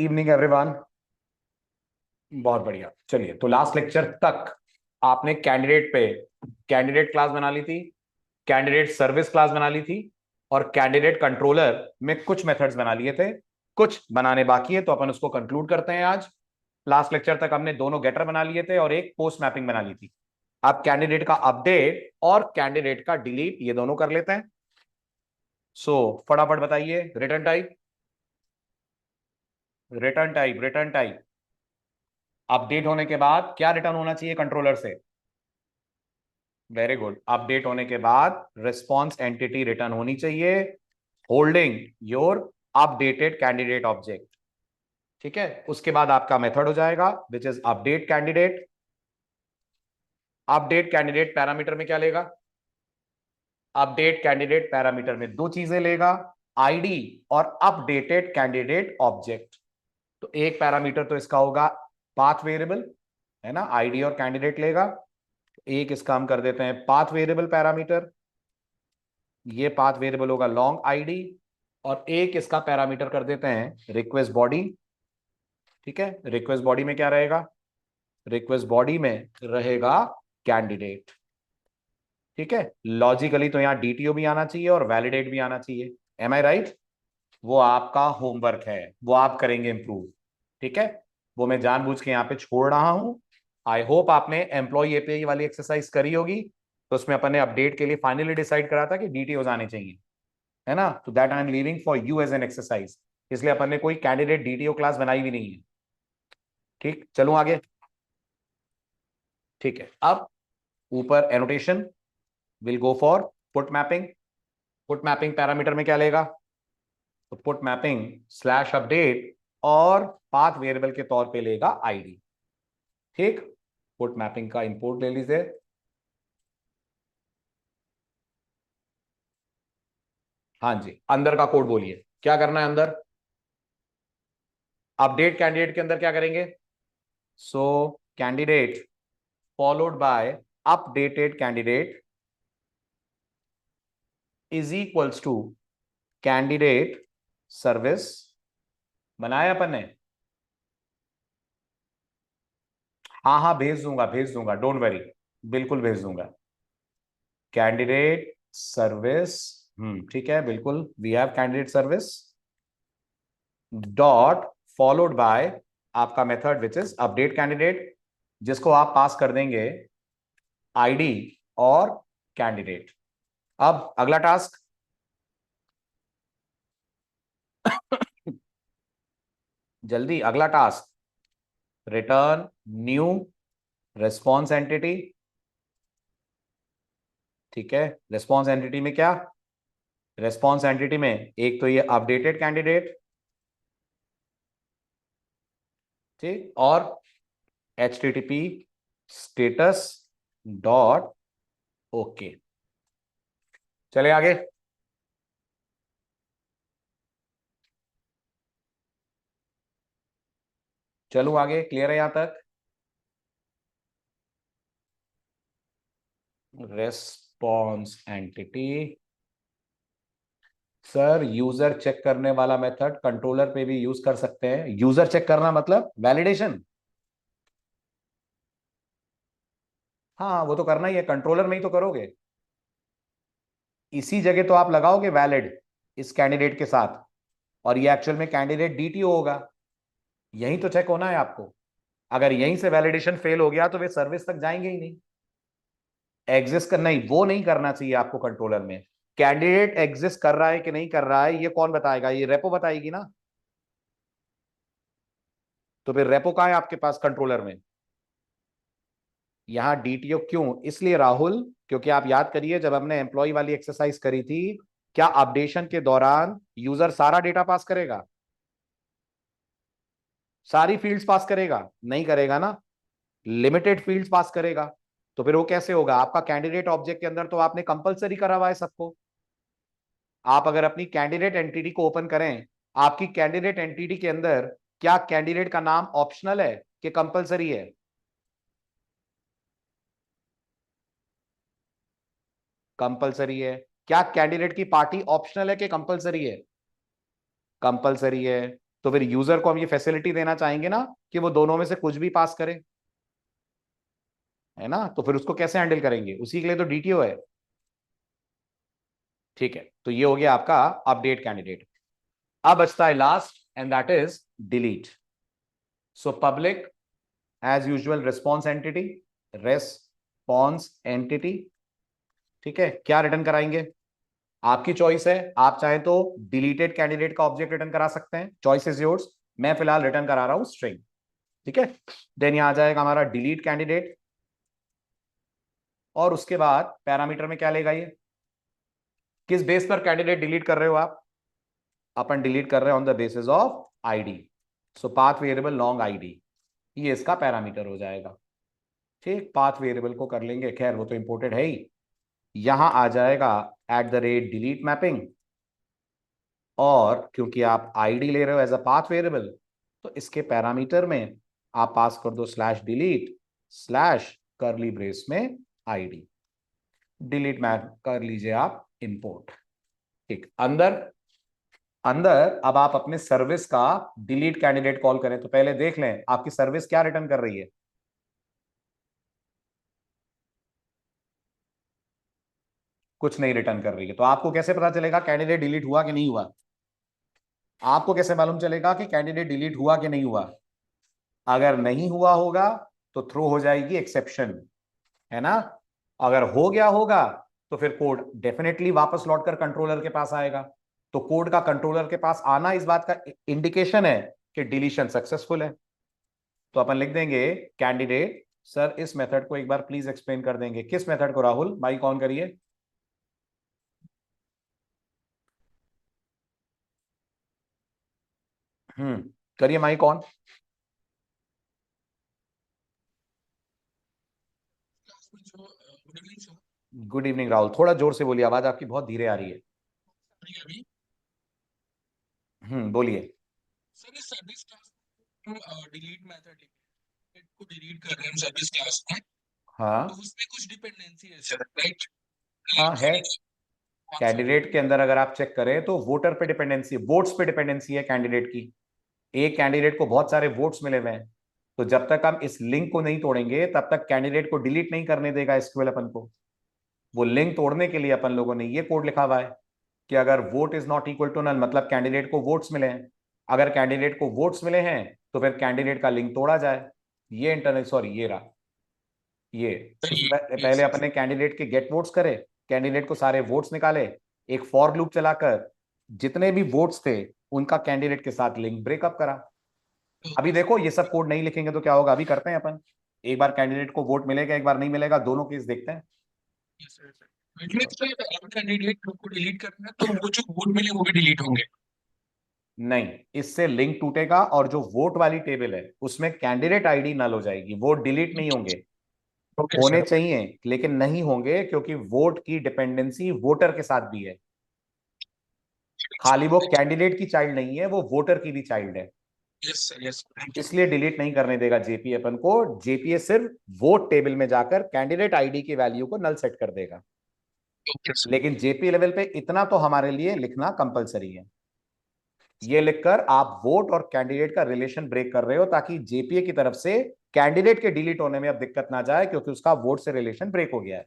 Evening everyone. बहुत बढ़िया। चलिए, तो लास्ट लेक्चर तक आपने कैंडिडेट क्लास बना ली थी, कैंडिडेट सर्विस क्लास बना ली थी, और कैंडिडेट कंट्रोलर में कुछ मेथड्स बना लिए थे। कुछ बनाने बाकी है, तो अपन उसको कंक्लूड करते हैं आज। लास्ट लेक्चर तक हमने दोनों गेटर बना लिए थे और एक पोस्ट मैपिंग बना ली थी। अब कैंडिडेट का अपडेट और कैंडिडेट का डिलीट ये दोनों कर लेते हैं। फटाफट बताइए। रिटर्न टाइप अपडेट होने के बाद क्या रिटर्न होना चाहिए कंट्रोलर से? Very good. अपडेट होने के बाद रिस्पॉन्स एंटिटी रिटर्न होनी चाहिए, holding your updated candidate object. ठीक है, उसके बाद आपका मेथड हो जाएगा विच is update candidate. Update candidate parameter में क्या लेगा? अपडेट कैंडिडेट पैरामीटर में दो चीजें लेगा, आईडी और अपडेटेड कैंडिडेट ऑब्जेक्ट। तो एक पैरामीटर तो इसका होगा पाथ वेरिएबल, है ना, आईडी और कैंडिडेट लेगा। एक इसका हम कर देते हैं पाथ वेरिएबल पैरामीटर, ये पाथ वेरिएबल होगा लॉन्ग आईडी, और एक इसका पैरामीटर कर देते हैं रिक्वेस्ट बॉडी। ठीक है, रिक्वेस्ट बॉडी में क्या रहेगा? रिक्वेस्ट बॉडी में रहेगा कैंडिडेट। ठीक है, लॉजिकली तो यहां डीटीओ भी आना चाहिए और वैलिडेट भी आना चाहिए। M I right? वो आपका होमवर्क है, वो आप करेंगे इंप्रूव। ठीक है, वो मैं जानबूझ के यहां पे छोड़ रहा हूं। आई होप आपने एम्प्लॉय एपीआई वाली एक्सरसाइज करी होगी, तो उसमें अपन ने अपडेट के लिए फाइनली डिसाइड करा था कि डीटीओ आने चाहिए, है ना। तो that I am leaving for you as an exercise, इसलिए अपन ने कोई कैंडिडेट डीटीओ क्लास बनाई भी नहीं है। ठीक, चलूं आगे। ठीक है, अब ऊपर annotation will go for put mapping. Put mapping parameter में क्या लेगा? तो पुट मैपिंग स्लैश अपडेट और पाथ वेरिएबल के तौर पे लेगा आईडी। ठीक, पुट मैपिंग का इंपोर्ट ले लीजिए। हाँ जी, अंदर का कोड बोलिए, क्या करना है अंदर? अपडेट कैंडिडेट के अंदर क्या करेंगे? So candidate followed by updated candidate is equals to candidate service. बनाया अपन ने? हाँ हाँ, भेज दूंगा, डोंट वरी, बिल्कुल भेज दूंगा। कैंडिडेट सर्विस, ठीक है, बिल्कुल, we have candidate service dot followed by आपका method which is update candidate, जिसको आप पास कर देंगे आईडी और कैंडिडेट। अब अगला टास्क, जल्दी अगला task, return new response entity. ठीक है, रिस्पॉन्स एंटिटी में क्या? रिस्पॉन्स एंटिटी में एक तो ये अपडेटेड कैंडिडेट, ठीक, और http स्टेटस डॉट ओके। चले आगे। चलूं आगे, क्लियर है यहां तक? Response entity, sir user check करने वाला मेथड कंट्रोलर पे भी यूज कर सकते हैं। यूजर चेक करना मतलब वैलिडेशन? हाँ, वो तो करना ही है, कंट्रोलर में ही तो करोगे। इसी जगह तो आप लगाओगे वैलिड इस कैंडिडेट के साथ, और ये एक्चुअल में कैंडिडेट डीटीओ होगा। यही तो चेक होना है आपको। अगर यहीं से वैलिडेशन फेल हो गया तो वे सर्विस तक जाएंगे ही नहीं। एग्जिस्ट करना ही, वो नहीं करना चाहिए आपको कंट्रोलर में। कैंडिडेट एग्जिस्ट कर रहा है कि नहीं कर रहा है ये कौन बताएगा? ये रेपो बताएगी ना। तो फिर रेपो कहां है आपके पास कंट्रोलर में? यहां डीटीओ क्यों? इसलिए राहुल, क्योंकि आप याद करिए जब हमने एम्प्लॉय वाली एक्सरसाइज करी थी, क्या अपडेशन के दौरान यूजर सारा डेटा पास करेगा? सारी फील्ड्स पास करेगा? नहीं करेगा ना, लिमिटेड फील्ड्स पास करेगा। तो फिर वो कैसे होगा? आपका कैंडिडेट ऑब्जेक्ट के अंदर तो आपने कंपलसरी करा हुआ है सबको। आप अगर अपनी कैंडिडेट एंटिटी को ओपन करें, आपकी कैंडिडेट एंटिटी के अंदर क्या कैंडिडेट का नाम ऑप्शनल है कि कंपलसरी है? कंपलसरी है। क्या कैंडिडेट की पार्टी ऑप्शनल है कि कंपलसरी है? कंपलसरी है। तो फिर यूजर को हम ये फैसिलिटी देना चाहेंगे ना कि वो दोनों में से कुछ भी पास करे, है ना। तो फिर उसको कैसे हैंडल करेंगे, उसी के लिए तो डीटीओ है। ठीक है, तो ये हो गया आपका अपडेट कैंडिडेट। अब बचता है last, and that is delete. So public as usual response entity, response entity. ठीक है, क्या रिटर्न कराएंगे, आपकी चॉइस है। आप चाहें तो डिलीटेड कैंडिडेट का ऑब्जेक्ट रिटर्न करा सकते हैं, चॉइस इज योर्स। मैं फिलहाल रिटर्न करा रहा हूं स्ट्रिंग। ठीक है, देन यहां आ जाएगा हमारा डिलीट कैंडिडेट, और उसके बाद पैरामीटर में क्या लेगा ये, किस बेस पर कैंडिडेट डिलीट कर रहे हो आप, अपन डिलीट कर रहे हैं on the basis of ID. So path variable long ID, ये इसका पैरामीटर हो जाएगा। ठीक, पाथ वेरिएबल को कर लेंगे, खैर वो तो इंपोर्टेड है ही। यहां आ जाएगा @डिलीट मैपिंग, और क्योंकि आप आईडी ले रहे हो एज अ पाथ वेरिएबल, तो इसके पैरामीटर में आप पास कर दो /डिलीट स्लैश करली ब्रेस में आईडी। डिलीट मैप कर लीजिए आप इंपोर्ट। ठीक, अंदर अंदर अब आप अपने सर्विस का डिलीट कैंडिडेट कॉल करें, तो पहले देख लें आपकी सर्विस क्या रिटर्न कर रही है। कुछ नहीं रिटर्न कर रही है, तो आपको कैसे पता चलेगा कैंडिडेट डिलीट हुआ कि नहीं हुआ, आपको कैसे मालूम चलेगा कि कैंडिडेट डिलीट हुआ कि नहीं हुआ। अगर नहीं हुआ होगा तो थ्रो हो जाएगी एक्सेप्शन, है ना। अगर हो गया होगा तो फिर कोड डेफिनेटली वापस लौटकर कंट्रोलर के पास आएगा। तो कोड का कंट्रोलर के पास आना इस बात का इंडिकेशन है कि डिलीशन सक्सेसफुल है। तो अपन लिख देंगे कैंडिडेट। सर इस मेथड को एक बार प्लीज एक्सप्लेन कर देंगे, किस मेथड को, राहुल माइक ऑन करिए। करिए mike on. Good evening Rahul, थोड़ा जोर से बोलिए, आवाज आपकी बहुत धीरे आ रही है। बोलिए। सर इस सर्विस क्लास डिलीट मेथड को डिलीट कर रहे हैं सर्विस क्लास में, तो हाँ उसमें कुछ डिपेंडेंसी है सर, राइट। हाँ है, कौन सा? कैंडिडेट के अंदर अगर आप चेक करें तो वोटर पे डिपेंडेंसी, वोट्स पे डिपेंडेंसी है कैंडिडेट की। एक कैंडिडेट को बहुत सारे वोट्स मिले हुए हैं, तो जब तक हम इस लिंक को नहीं तोड़ेंगे तब तक कैंडिडेट को डिलीट नहीं करने देगा एसक्यूएल अपन को। वो लिंक तोड़ने के लिए अपन लोगों ने ये कोड लिखा हुआ है कि अगर vote is not equal to null, मतलब कैंडिडेट को वोट्स मिले हैं, अगर कैंडिडेट को वोट्स मिले हैं तो फिर कैंडिडेट का लिंक तोड़ा जाए। ये इंटरनेट, सॉरी ये रहा, ये सबसे पहले अपने कैंडिडेट के गेट वोट्स करे, कैंडिडेट को सारे वोट्स निकाले, एक फॉर लूप चलाकर जितने भी वोट्स थे उनका कैंडिडेट के साथ लिंक ब्रेकअप करा। अभी देखो ये सब कोड नहीं लिखेंगे तो क्या होगा, अभी करते हैं अपन। एक बार कैंडिडेट को वोट मिलेगा, एक बार नहीं मिलेगा, दोनों केस देखते हैं। कैंडिडेट को डिलीट करना है तो वो जो वोट मिले वो भी डिलीट होंगे? नहीं, इससे लिंक टूटेगा और जो वोट वाली टेबल है उसमें कैंडिडेट आईडी नल हो जाएगी, वोट डिलीट नहीं होंगे। ओके होने सर। चाहिए लेकिन नहीं होंगे, क्योंकि वोट की डिपेंडेंसी वोटर के साथ भी है। खाली वो कैंडिडेट की चाइल्ड नहीं है, वो वोटर की भी चाइल्ड है। Yes sir, yes, thank you. इसलिए डिलीट नहीं करने देगा जेपीए अपन को। जेपीए सिर्फ वोट टेबल में जाकर कैंडिडेट आईडी की वैल्यू को नल सेट कर देगा। Okay sir. लेकिन जेपीए लेवल पे इतना तो हमारे लिए लिखना कंपलसरी है। ये लिखकर आप वोट और कैंडिडेट का रिलेशन ब्रेक कर रहे हो, ताकि जेपीए की तरफ से कैंडिडेट के डिलीट होने में अब दिक्कत ना जाए, क्योंकि उसका वोट से रिलेशन ब्रेक हो गया है।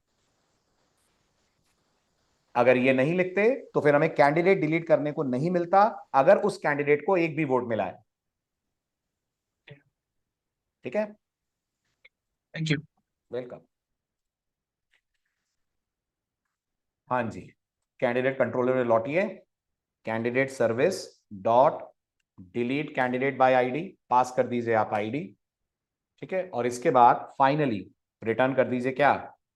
अगर ये नहीं लिखते तो फिर हमें कैंडिडेट डिलीट करने को नहीं मिलता, अगर उस कैंडिडेट को एक भी वोट मिला है। ठीक है, थैंक यू। वेलकम। हाँ जी, कैंडिडेट कंट्रोलर में लौटिए। Candidate service dot delete candidate by ID, pass कर दीजिए आप आईडी। ठीक है, और इसके बाद फाइनली रिटर्न कर दीजिए क्या,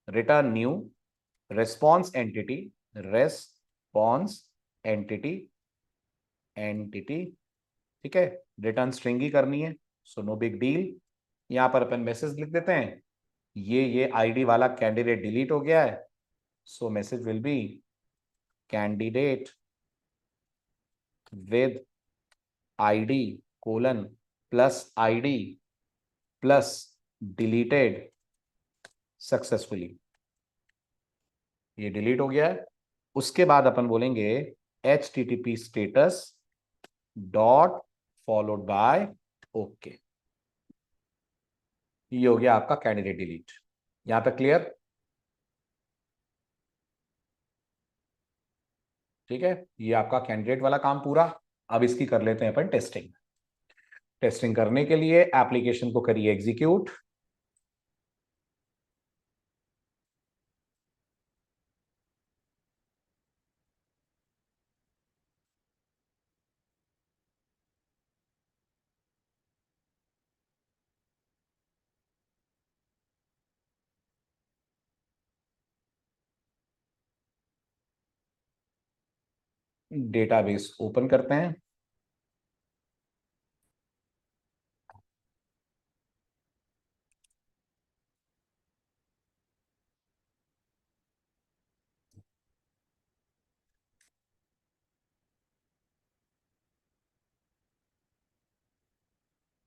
return new response entity, response entity, entity. ठीक है, रिटर्न स्ट्रिंग ही करनी है, सो नो बिग डील। यहां पर अपन मैसेज लिख देते हैं, ये आईडी वाला कैंडिडेट डिलीट हो गया है, so message will be candidate with ID colon plus ID plus deleted successfully. ये डिलीट हो गया है। उसके बाद अपन बोलेंगे HTTP status dot followed by okay. ये हो गया आपका कैंडिडेट डिलीट। यहां तक क्लियर? ठीक है, ये आपका कैंडिडेट वाला काम पूरा। अब इसकी कर लेते हैं अपन टेस्टिंग। टेस्टिंग करने के लिए एप्लीकेशन को करिए एग्जीक्यूट। डेटाबेस ओपन करते हैं।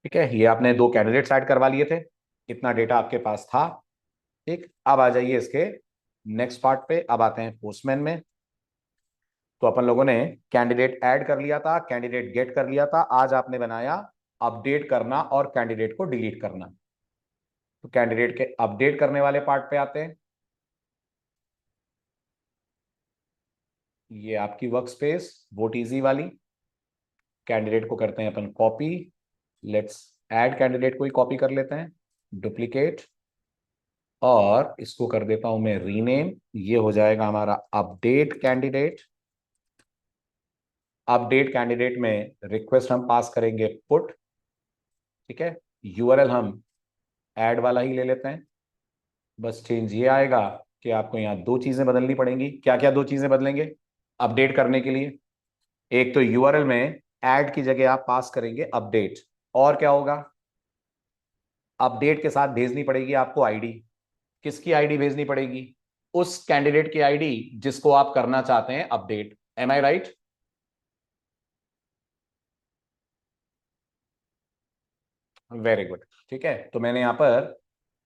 ठीक है, ये आपने दो कैंडिडेट ऐड करवा लिए थे, इतना डेटा आपके पास था। ठीक, अब आ जाइए इसके नेक्स्ट पार्ट पे। अब आते हैं पोस्टमैन में। तो अपन लोगों ने कैंडिडेट ऐड कर लिया था, कैंडिडेट गेट कर लिया था। आज आपने बनाया अपडेट करना और कैंडिडेट को डिलीट करना। तो कैंडिडेट के अपडेट करने वाले पार्ट पे आते हैं। ये आपकी वर्क स्पेस वोट इजी वाली। कैंडिडेट को करते हैं अपन कॉपी। लेट्स ऐड कैंडिडेट को ही कॉपी कर लेते हैं, डुप्लीकेट, और इसको कर देता हूं मैं रीनेम। ये हो जाएगा हमारा अपडेट कैंडिडेट। अपडेट कैंडिडेट में रिक्वेस्ट हम पास करेंगे पुट। ठीक है, यूआरएल हम ऐड वाला ही ले लेते हैं। बस चेंज ये आएगा कि आपको यहाँ दो चीजें बदलनी पड़ेंगी। क्या क्या दो चीजें बदलेंगे अपडेट करने के लिए? एक तो यूआरएल में ऐड की जगह आप पास करेंगे अपडेट, और क्या होगा, अपडेट के साथ भेजनी पड़ेगी आपको आईडी। किसकी आईडी भेजनी पड़ेगी? उस कैंडिडेट की आईडी जिसको आप करना चाहते हैं update. M I right? Very good. ठीक है, तो मैंने यहाँ पर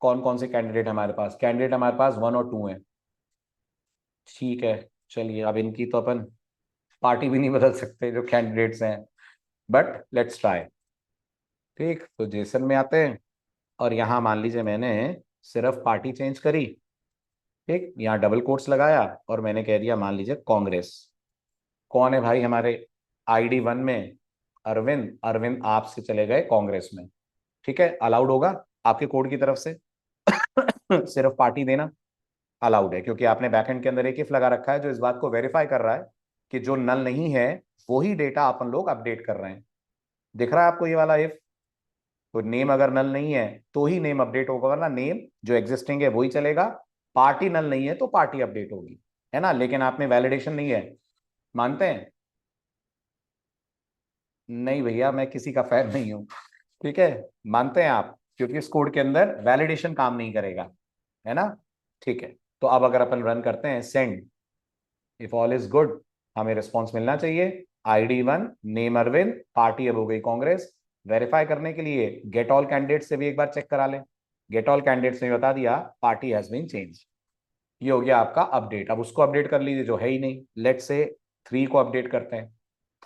कौन कौन से कैंडिडेट हमारे पास, कैंडिडेट हमारे पास 1 और 2 है। ठीक है, चलिए अब इनकी तो अपन पार्टी भी नहीं बदल सकते जो कैंडिडेट्स हैं, बट लेट्स ट्राई। ठीक, तो जेसन में आते हैं और यहाँ मान लीजिए मैंने सिर्फ पार्टी चेंज करी। ठीक, यहाँ डबल कोट्स लगाया और मैंने कह दिया मान लीजिए कांग्रेस। कौन है भाई हमारे ID 1 में? अरविंद। अरविंद आपसे चले गए कांग्रेस में। ठीक है, अलाउड होगा आपके कोड की तरफ से सिर्फ पार्टी देना? अलाउड है, क्योंकि आपने बैकएंड के अंदर एक इफ लगा रखा है जो इस बात को वेरीफाई कर रहा है कि जो नल नहीं है वही डेटा अपन लोग अपडेट कर रहे हैं। दिख रहा है आपको ये वाला इफ? तो नेम अगर नल नहीं है तो ही नेम अपडेट होगा, वरना नेम जो एग्जिस्टिंग है वही चलेगा। पार्टी नल नहीं है तो पार्टी अपडेट होगी, है ना? लेकिन आप में वैलिडेशन नहीं है, मानते हैं? नहीं भैया, मैं किसी का फैन नहीं हूं। ठीक है, मानते हैं आप? क्योंकि इस कोड के अंदर वैलिडेशन काम नहीं करेगा, है ना? ठीक है, तो अब अगर अपन रन करते हैं send, if all is good, हमें रिस्पॉन्स मिलना चाहिए। ID 1 नेम अरविंद, पार्टी अब हो गई कांग्रेस। वेरीफाई करने के लिए गेट ऑल कैंडिडेट से भी एक बार चेक करा लें। गेट ऑल कैंडिडेट्स ने बता दिया पार्टी हैज बीन चेंज। ये हो गया आपका अपडेट। अब उसको अपडेट कर लीजिए जो है ही नहीं। लेट से 3 को अपडेट करते हैं।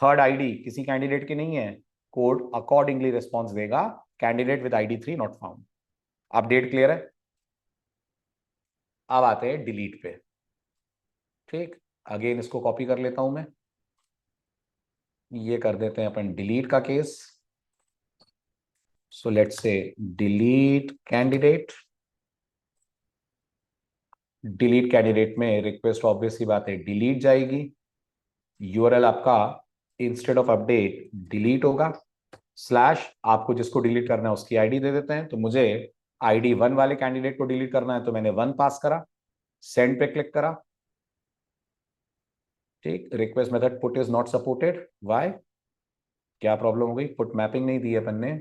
थर्ड आईडी किसी कैंडिडेट की नहीं है, कोड अकॉर्डिंगली रिस्पॉन्स देगा, candidate with ID 3 not found. Update clear है? अब आते हैं डिलीट पे। ठीक, अगेन इसको कॉपी कर लेता हूं मैं। ये कर देते हैं अपन डिलीट का case. So let's say delete candidate. Delete candidate में रिक्वेस्ट ऑब्वियस सी बात है डिलीट जाएगी। यूआरएल आपका इंस्टेड ऑफ अपडेट डिलीट होगा। स्लैश आपको जिसको डिलीट करना है उसकी आईडी दे देते हैं। तो मुझे ID 1 वाले कैंडिडेट को डिलीट करना है तो मैंने 1 पास करा, सेंड पे क्लिक करा। ठीक, request method put is not supported. Why? क्या प्रॉब्लम हो गई? पुट मैपिंग नहीं दी अपन ने,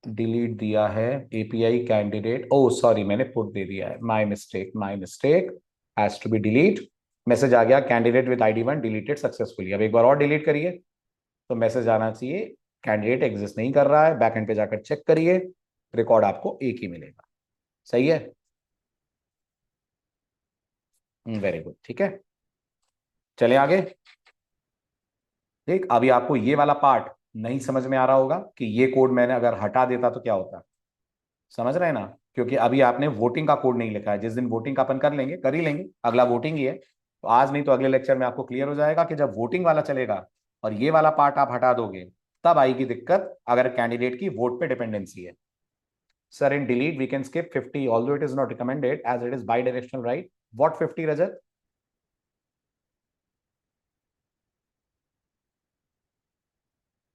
डिलीट दिया है एपीआई कैंडिडेट। ओ सॉरी, मैंने पुट दे दिया है, my mistake, my mistake, has to be delete. Message आ गया candidate with ID 1 deleted successfully. अब एक बार और डिलीट करिए तो मैसेज आना चाहिए कैंडिडेट एग्जिस्ट नहीं कर रहा है, बैकएंड पे जाकर चेक करिए, रिकॉर्ड आपको एक ही मिलेगा। सही है? Very good. ठीक है, चले आगे। ठीक, अभी आपको ये वाला पार्ट नहीं समझ में आ रहा होगा कि ये कोड मैंने अगर हटा देता तो क्या होता, समझ रहे हैं ना? क्योंकि अभी आपने वोटिंग का कोड नहीं लिखा है। जिस दिन वोटिंग का अपन कर लेंगे, कर ही लेंगे, अगला वोटिंग ही है, तो आज नहीं तो अगले लेक्चर में आपको क्लियर हो जाएगा कि जब वोटिंग वाला चलेगा और ये वाला पार्ट आप हटा दोगे तब आएगी दिक्कत, अगर कैंडिडेट की वोट पे डिपेंडेंसी है। Sir in delete we can skip 50 although it is not recommended as it is bidirectional right. What 50 Rajat?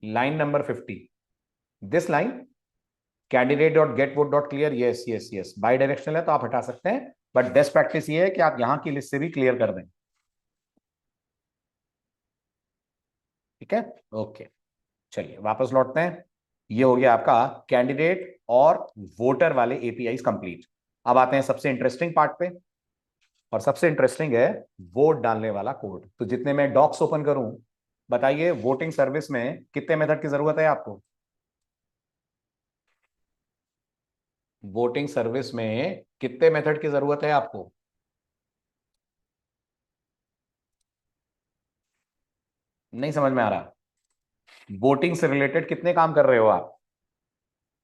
Line number 50, this line, candidate dot get vote dot clear, yes yes yes, bidirectional है तो आप हटा सकते हैं, but best practice ये है कि आप यहां की लिस्ट से भी क्लियर कर दें। ठीक है, ओके, चलिए वापस लौटते हैं। ये हो गया आपका कैंडिडेट और वोटर वाले एपीआई कंप्लीट। अब आते हैं सबसे इंटरेस्टिंग पार्ट पे, और सबसे इंटरेस्टिंग है वोट डालने वाला कोड। तो जितने मैं डॉक्स ओपन करूं, बताइए वोटिंग सर्विस में कितने मेथड की जरूरत है आपको? वोटिंग सर्विस में कितने मेथड की जरूरत है आपको? नहीं समझ में आ रहा? वोटिंग से रिलेटेड कितने काम कर रहे हो आप?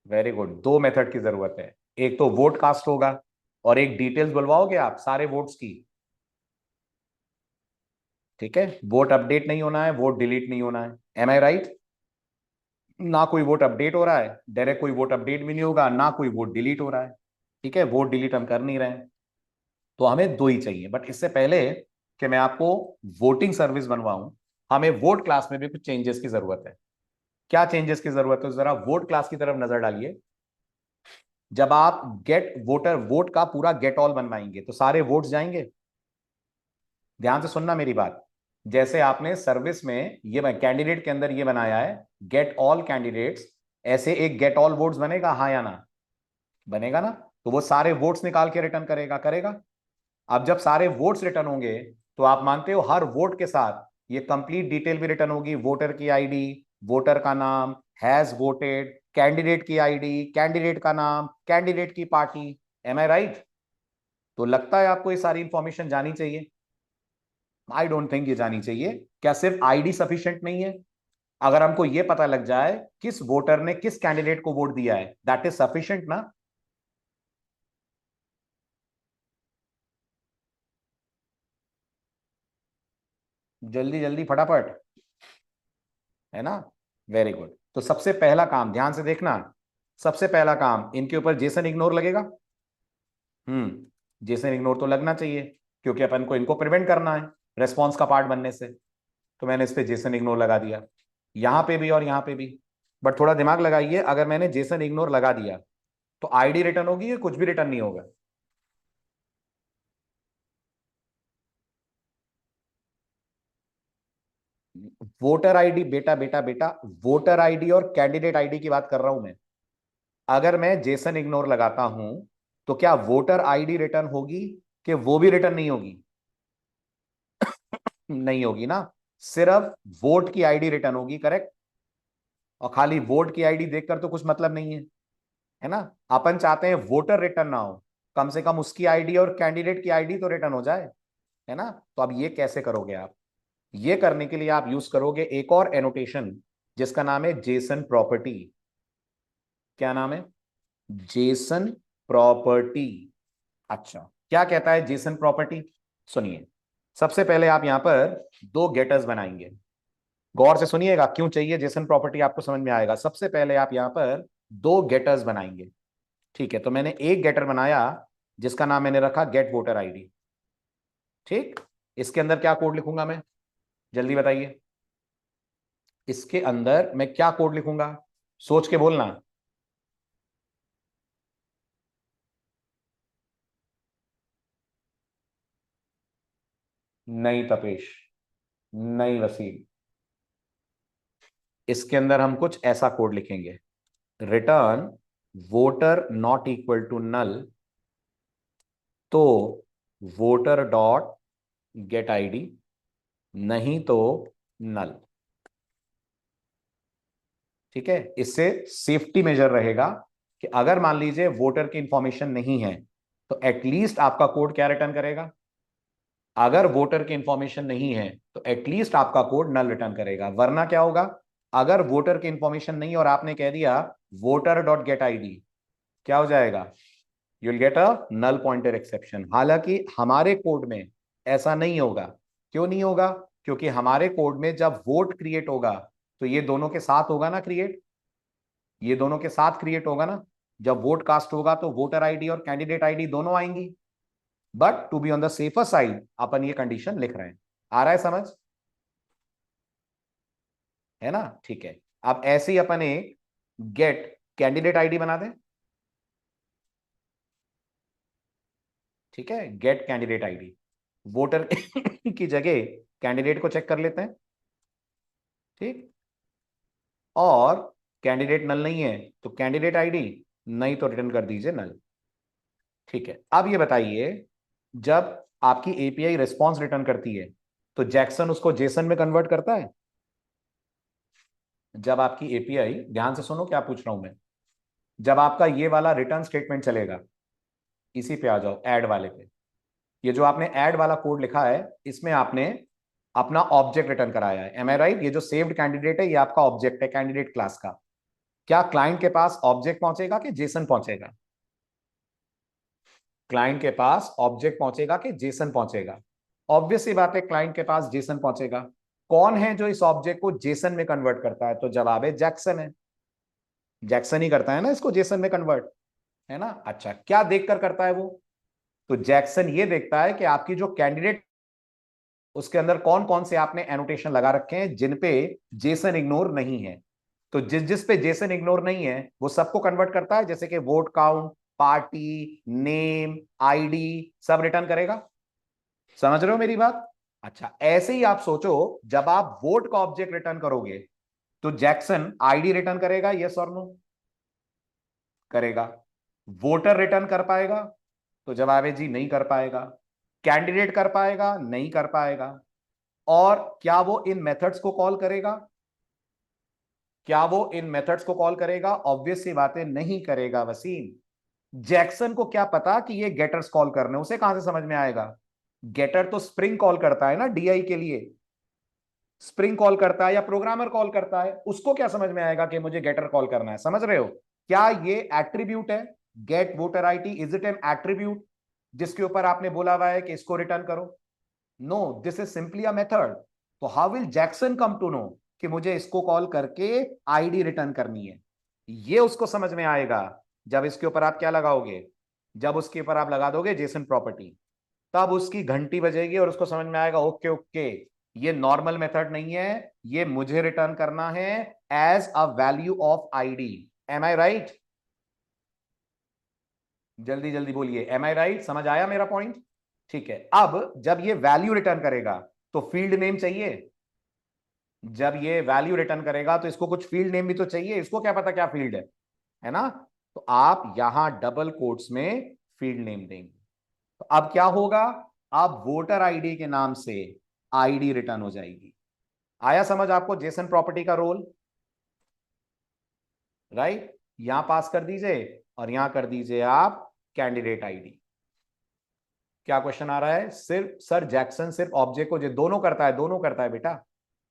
वेरी गुड, दो मेथड की जरूरत है। एक तो वोट कास्ट होगा, और एक डिटेल्स बुलवाओगे आप सारे वोट्स की। ठीक है, वोट अपडेट नहीं होना है, वोट डिलीट नहीं होना है, एम आई राइट? ना कोई वोट अपडेट हो रहा है, डायरेक्ट कोई वोट अपडेट भी नहीं होगा, ना कोई वोट डिलीट हो रहा है। ठीक है, वोट डिलीट हम कर नहीं रहे हैं, तो हमें दो ही चाहिए। बट इससे पहले कि मैं आपको वोटिंग सर्विस बनवाऊं, हमें वोट क्लास में भी कुछ चेंजेस की जरूरत है। क्या चेंजेस की जरूरत है, जरा वोट क्लास की तरफ नजर डालिए। जब आप गेट वोटर वोट का पूरा गेट ऑल बनवाएंगे तो सारे वोट्स जाएंगे। ध्यान से सुनना मेरी बात। जैसे आपने सर्विस में ये कैंडिडेट के अंदर ये बनाया है गेट ऑल कैंडिडेट्स, ऐसे एक गेट ऑल वोट्स बनेगा, हाँ या ना? बनेगा ना? तो वो सारे वोट्स निकाल के रिटर्न करेगा, करेगा। अब जब सारे वोट्स रिटर्न होंगे, तो आप मानते हो हर वोट के साथ ये कंप्लीट डिटेल भी रिटर्न होगी, वोटर की आईडी, वोटर का नाम, हैज वोटेड, कैंडिडेट की आईडी, कैंडिडेट का नाम, कैंडिडेट की पार्टी। M I right? तो लगता है आपको ये सारी इंफॉर्मेशन जानी चाहिए? आई डोंट थिंक ये जानी चाहिए। क्या सिर्फ आईडी सफिशिएंट नहीं है? अगर हमको ये पता लग जाए किस वोटर ने किस कैंडिडेट को वोट दिया है, दैट इज सफिशिएंट ना? जल्दी जल्दी फटाफट, है ना? Very good. तो सबसे पहला काम ध्यान से देखना, सबसे पहला काम इनके ऊपर जेसन इग्नोर लगेगा। जेसन इग्नोर तो लगना चाहिए, क्योंकि अपन को इनको प्रिवेंट करना है रेस्पॉन्स का पार्ट बनने से। तो मैंने इस पे जेसन इग्नोर लगा दिया, यहां पे भी और यहां पे भी। बट थोड़ा दिमाग लगाइए, अगर मैंने जेसन इग्नोर लगा दिया तो आईडी रिटर्न होगी या कुछ भी रिटर्न नहीं होगा? वोटर आईडी, बेटा बेटा बेटा, वोटर आईडी और कैंडिडेट आईडी की बात कर रहा हूं मैं। अगर मैं जेसन इग्नोर लगाता हूं तो क्या वोटर आईडी रिटर्न होगी कि वो भी रिटर्न नहीं होगी? नहीं होगी ना, सिर्फ वोट की आईडी रिटर्न होगी, करेक्ट? और खाली वोट की आईडी देखकर तो कुछ मतलब नहीं है ना? अपन चाहते हैं वोटर रिटर्न ना हो, कम से कम उसकी आईडी और कैंडिडेट की आईडी तो रिटर्न हो जाए, है ना? तो अब ये कैसे करोगे आप? ये करने के लिए आप यूज करोगे एक और एनोटेशन, जिसका नाम है जेसन प्रॉपर्टी। क्या नाम है? Jason property. अच्छा, क्या कहता है जेसन प्रॉपर्टी? सुनिए, सबसे पहले आप यहां पर दो गेटर्स बनाएंगे। गौर से सुनिएगा, क्यों चाहिए जेसन प्रॉपर्टी आपको समझ में आएगा। सबसे पहले आप यहां पर दो गेटर्स बनाएंगे। ठीक है, तो मैंने एक गेटर बनाया जिसका नाम मैंने रखा गेट वोटर आईडी। ठीक, इसके अंदर क्या कोड लिखूंगा मैं, जल्दी बताइए? इसके अंदर मैं क्या कोड लिखूंगा, सोच के बोलना। नहीं तपेश, नहीं वसीम, इसके अंदर हम कुछ ऐसा कोड लिखेंगे, return voter not equal to null, तो वोटर डॉट गेट आईडी, नहीं तो नल। ठीक है, इससे सेफ्टी मेजर रहेगा कि अगर मान लीजिए वोटर की इंफॉर्मेशन नहीं है तो एटलीस्ट आपका कोड क्या रिटर्न करेगा? अगर वोटर की इंफॉर्मेशन नहीं है तो एटलीस्ट आपका कोड नल रिटर्न करेगा, वरना क्या होगा? अगर वोटर की इंफॉर्मेशन नहीं और आपने कह दिया वोटर डॉट गेट आईडी, क्या हो जाएगा? You will get a null pointer exception. हालांकि हमारे कोड में ऐसा नहीं होगा। क्यों नहीं होगा? क्योंकि हमारे कोड में जब वोट क्रिएट होगा तो ये दोनों के साथ होगा ना क्रिएट, ये दोनों के साथ क्रिएट होगा ना। जब वोट कास्ट होगा तो वोटर आईडी और कैंडिडेट आईडी दोनों आएंगी। But to be on the safer side अपन ये कंडीशन लिख रहे हैं। आ रहा है समझ? है ना? ठीक है। अब ऐसे ही अपन एक गेट कैंडिडेट आईडी बना दें। ठीक है, गेट कैंडिडेट आईडी। वोटर की जगह कैंडिडेट को चेक कर लेते हैं। ठीक। और कैंडिडेट नल नहीं है तो कैंडिडेट आईडी नहीं तो रिटर्न कर दीजिए नल। ठीक है, अब ये बताइए, जब आपकी एपीआई रिस्पॉन्स रिटर्न करती है तो जैक्सन उसको जेसन में कन्वर्ट करता है? जब आपकी एपीआई, ध्यान से सुनो क्या पूछ रहा हूं मैं, जब आपका ये वाला रिटर्न स्टेटमेंट चलेगा, इसी पे आ जाओ, ऐड वाले पे। ये जो आपने ऐड वाला कोड लिखा है इसमें आपने अपना ऑब्जेक्ट रिटर्न कराया है, एम आई राइट? ये जो सेव्ड कैंडिडेट है ये आपका ऑब्जेक्ट है कैंडिडेट क्लास का। क्या क्लाइंट के पास ऑब्जेक्ट पहुंचेगा कि जेसन पहुंचेगा? क्लाइंट के पास ऑब्जेक्ट पहुंचेगा कि जेसन पहुंचेगा? ऑब्वियस सी बात है, क्लाइंट के पास जेसन पहुंचेगा। कौन है जो इस ऑब्जेक्ट को जेसन में कन्वर्ट करता है? तो जवाब है जैक्सन है। जैक्सन ही करता है ना इसको जेसन में कन्वर्ट, है ना? अच्छा, क्या देखकर करता है वो? तो जैक्सन ये देखता है कि आपकी जो कैंडिडेट, उसके अंदर कौन कौन से आपने एनोटेशन लगा रखे हैं जिन पे जेसन इग्नोर नहीं है। तो जिस जिस पे जेसन इग्नोर नहीं है वो सबको कन्वर्ट करता है, जैसे कि vote count, party name, ID, सब रिटर्न करेगा। समझ रहे हो मेरी बात? अच्छा, ऐसे ही आप सोचो, जब आप वोट का ऑब्जेक्ट रिटर्न करोगे तो जैक्सन आईडी रिटर्न करेगा, यस और नो? करेगा। वोटर रिटर्न कर पाएगा? तो जवाब है जी नहीं कर पाएगा। कैंडिडेट कर पाएगा? नहीं कर पाएगा। और क्या वो इन मेथड्स को कॉल करेगा? क्या वो इन मेथड्स को कॉल करेगा? ऑब्वियस सी बातें नहीं करेगा वसीम। जैक्सन को क्या पता कि ये गेटर्स कॉल करने, उसे कहां से समझ में आएगा? गेटर तो स्प्रिंग कॉल करता है ना डीआई के लिए, स्प्रिंग कॉल करता है या प्रोग्रामर कॉल करता है, उसको क्या समझ में आएगा कि मुझे गेटर कॉल करना है? समझ रहे हो? क्या ये एट्रीब्यूट है? Get voter ID, is it an attribute जिसके ऊपर आपने बोला हुआ है कि इसको रिटर्न करो? No, this is simply a method. तो how will Jackson come to know कि मुझे इसको कॉल करके आईडी रिटर्न करनी है? ये उसको समझ में आएगा जब इसके ऊपर आप क्या लगाओगे, जब उसके ऊपर आप लगा दोगे जेसन प्रॉपर्टी। तब उसकी घंटी बजेगी और उसको समझ में आएगा, ओके ओके, ये नॉर्मल मेथड नहीं है, ये मुझे रिटर्न करना है as a value of ID. Am I right? जल्दी जल्दी बोलिए, एम आई राइट? समझ आया मेरा पॉइंट? ठीक है, अब जब ये वैल्यू रिटर्न करेगा तो फील्ड नेम चाहिए। जब ये वैल्यू रिटर्न करेगा तो इसको कुछ फील्ड नेम भी तो चाहिए, इसको क्या पता क्या फील्ड है ना? तो आप यहां डबल कोट्स में फील्ड नेम देंगे। तो अब क्या होगा? अब वोटर आईडी के नाम से आईडी रिटर्न हो जाएगी। आया समझ आपको जेसन प्रॉपर्टी का रोल? राइट, यहां पास कर दीजिए और यहां कर दीजिए आप कैंडिडेट आईडी। क्या क्वेश्चन आ रहा है? सिर्फ सर जैक्सन सिर्फ ऑब्जेक्ट को, जो दोनों करता है, दोनों करता है बेटा।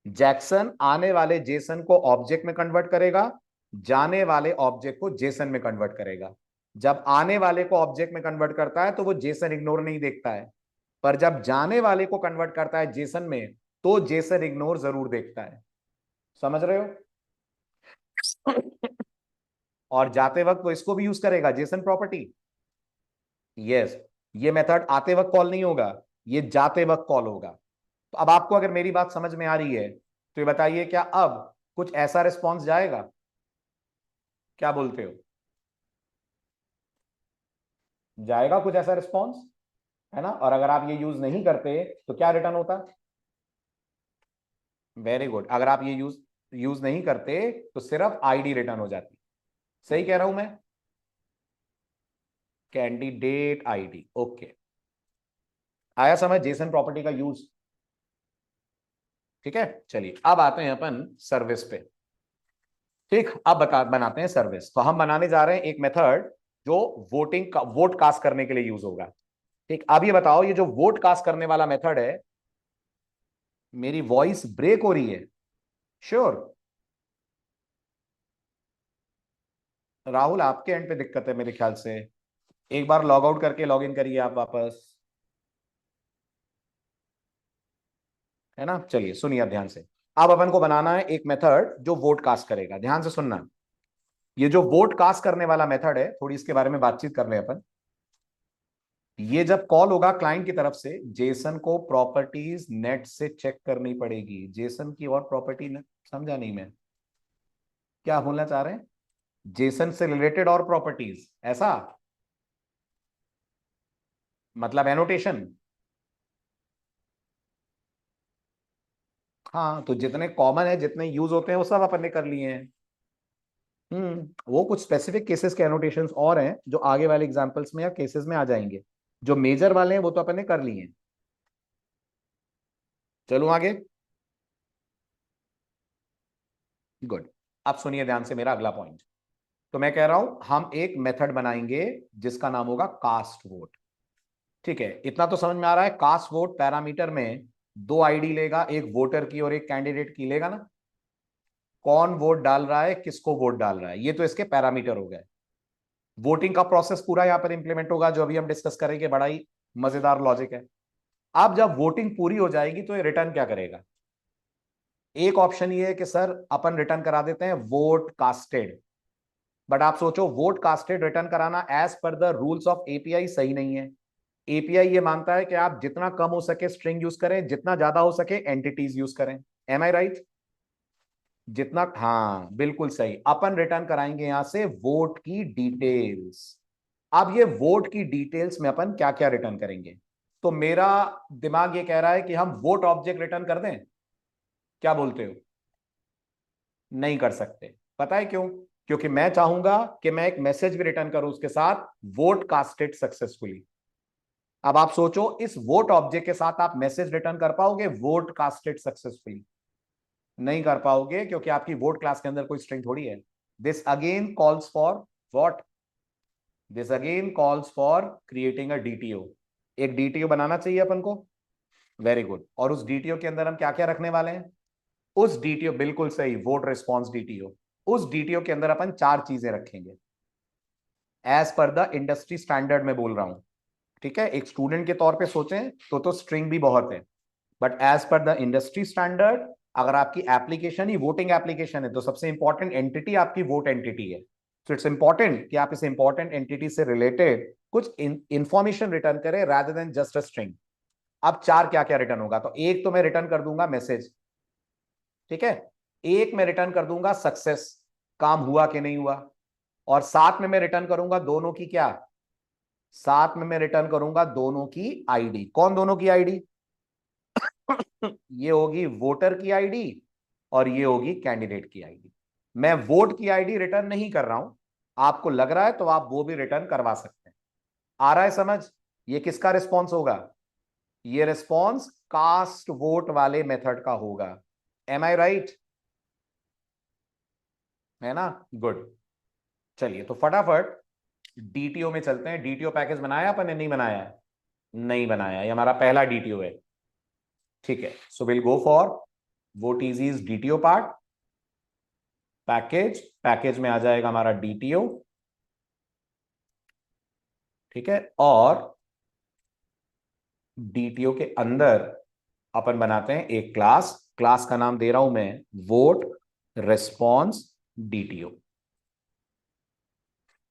जैक्सन आने वाले जेसन को ऑब्जेक्ट में कन्वर्ट करेगा, जाने वाले ऑब्जेक्ट को जेसन में कन्वर्ट करेगा। जब आने वाले को ऑब्जेक्ट में कन्वर्ट करता है तो वो जेसन इग्नोर नहीं देखता है, पर जब जाने वाले को कन्वर्ट करता है जेसन में तो जेसन इग्नोर जरूर देखता है। समझ रहे हो? और जाते वक्त वो इसको भी यूज करेगा, जेसन प्रॉपर्टी। यस, ये मेथड आते वक्त कॉल नहीं होगा, ये जाते वक्त कॉल होगा। तो अब आपको अगर मेरी बात समझ में आ रही है तो ये बताइए, क्या अब कुछ ऐसा रिस्पॉन्स जाएगा? क्या बोलते हो? जाएगा कुछ ऐसा रिस्पॉन्स, है ना? और अगर आप ये यूज नहीं करते तो क्या रिटर्न होता? वेरी गुड, अगर आप ये यूज यूज नहीं करते तो सिर्फ आईडी रिटर्न हो जाती। सही कह रहा हूं मैं? Candidate ID, okay. आया समझ जेसन प्रॉपर्टी का यूज? ठीक है, चलिए अब आते हैं अपन सर्विस पे। ठीक, अब बनाते हैं सर्विस। तो हम बनाने जा रहे हैं एक मेथड जो वोटिंग का, वोट कास्ट करने के लिए यूज होगा। ठीक, अब ये बताओ, ये जो वोट कास्ट करने वाला मेथड है, मेरी वॉइस ब्रेक हो रही है? श्योर? राहुल आपके एंड पे दिक्कत है मेरे ख्याल से। एक बार लॉग आउट करके लॉग इन करिए आप वापस, है ना। चलिए सुनिए अब ध्यान से। अब अपन को बनाना है एक मेथड जो वोट कास्ट करेगा। ध्यान से सुनना। ये जो वोट कास्ट करने वाला मेथड है, थोड़ी इसके बारे में बातचीत कर ले अपन। ये जब कॉल होगा क्लाइंट की तरफ से, जेसन को प्रॉपर्टीज नेट से चेक करनी पड़ेगी। जेसन की और प्रॉपर्टी नेट, समझा नहीं मैं क्या बोलना चाह रहे हैं। जेसन से रिलेटेड और प्रॉपर्टीज, ऐसा मतलब एनोटेशन। हाँ, तो जितने कॉमन है, जितने यूज होते हैं, वो सब अपन ने कर लिए हैं। वो कुछ स्पेसिफिक केसेस के एनोटेशंस और हैं जो आगे वाले एग्जांपल्स में या केसेस में आ जाएंगे। जो मेजर वाले हैं वो तो अपन ने कर लिए हैं। चलूं आगे। गुड। अब सुनिए ध्यान से मेरा अगला पॉइंट। तो मैं कह रहा हूं हम एक मेथड बनाएंगे जिसका नाम होगा कास्ट वोट। ठीक है, इतना तो समझ में आ रहा है। कास्ट वोट पैरामीटर में दो आईडी लेगा, एक वोटर की और एक कैंडिडेट की लेगा ना। कौन वोट डाल रहा है, किसको वोट डाल रहा है, ये तो इसके पैरामीटर हो गए। वोटिंग का प्रोसेस पूरा यहां पर इंप्लीमेंट होगा, जो अभी हम डिस्कस करेंगे। बड़ा ही मजेदार लॉजिक है। अब जब वोटिंग पूरी हो जाएगी तो ये रिटर्न क्या करेगा। एक ऑप्शन ये है कि सर अपन रिटर्न करा देते हैं वोट कास्टेड। बट आप सोचो, वोट कास्टेड रिटर्न कराना as per the rules of API सही नहीं है। एपीआई ये मानता है कि आप जितना कम हो सके स्ट्रिंग यूज करें, जितना ज्यादा हो सके एंटिटीज यूज करें। M I right. जितना, हाँ बिल्कुल सही। अपन रिटर्न कराएंगे यहां से वोट की डिटेल्स। अब ये वोट की डिटेल्स में अपन क्या क्या रिटर्न करेंगे। तो मेरा दिमाग ये कह रहा है कि हम वोट ऑब्जेक्ट रिटर्न कर दें। क्या बोलते हो। नहीं कर सकते। पता है क्यों। क्योंकि मैं चाहूंगा कि मैं एक मैसेज भी रिटर्न करूं उसके साथ, वोट कास्टेड सक्सेसफुली। अब आप सोचो, इस वोट ऑब्जेक्ट के साथ आप मैसेज रिटर्न कर पाओगे वोट कास्टेड सक्सेसफुली। नहीं कर पाओगे, क्योंकि आपकी वोट क्लास के अंदर कोई स्ट्रिंग थोड़ी है। This again calls for what. This again calls for creating a DTO. एक डीटीओ बनाना चाहिए अपन को। Very good. और उस डीटीओ के अंदर हम क्या क्या रखने वाले हैं। उस डीटीओ, बिल्कुल सही, वोट रिस्पॉन्स डीटीओ। उस डीटीओ के अंदर अपन चार चीजें रखेंगे as per the industry standard में बोल रहा हूं। ठीक है, एक स्टूडेंट के तौर पे सोचें तो स्ट्रिंग भी बहुत है। But as per the industry standard, अगर आपकी एप्लीकेशन ही वोटिंग एप्लीकेशन है तो सबसे इंपॉर्टेंट एंटिटी आपकी वोट एंटिटी है। सो इट्स इंपॉर्टेंट कि आप इस इंपॉर्टेंट एंटिटी से रिलेटेड कुछ इंफॉर्मेशन रिटर्न करें rather than just a string. अब चार क्या क्या रिटर्न होगा। तो एक तो मैं रिटर्न कर दूंगा मैसेज। ठीक है। एक मैं रिटर्न कर दूंगा सक्सेस, काम हुआ कि नहीं हुआ। और साथ में मैं रिटर्न करूंगा दोनों की क्या, साथ में मैं रिटर्न करूंगा दोनों की आईडी। कौन दोनों की आईडी। ये होगी वोटर की आईडी और ये होगी कैंडिडेट की आईडी। मैं वोट की आईडी रिटर्न नहीं कर रहा हूं। आपको लग रहा है तो आप वो भी रिटर्न करवा सकते हैं। आ रहा है समझ। ये किसका रिस्पॉन्स होगा। ये रिस्पॉन्स कास्ट वोट वाले मेथड का होगा। M I right. है ना। गुड। चलिए तो फटाफट डीटीओ में चलते हैं। डीटीओ पैकेज बनाया अपन ने, नहीं बनाया है। नहीं बनाया, ये हमारा पहला डीटीओ है। ठीक है, so will go for vote is DTO part. Package, package में आ जाएगा हमारा डीटीओ। ठीक है, और डीटीओ के अंदर अपन बनाते हैं एक क्लास। क्लास का नाम दे रहा हूं मैं वोट रेस्पॉन्स डीटीओ।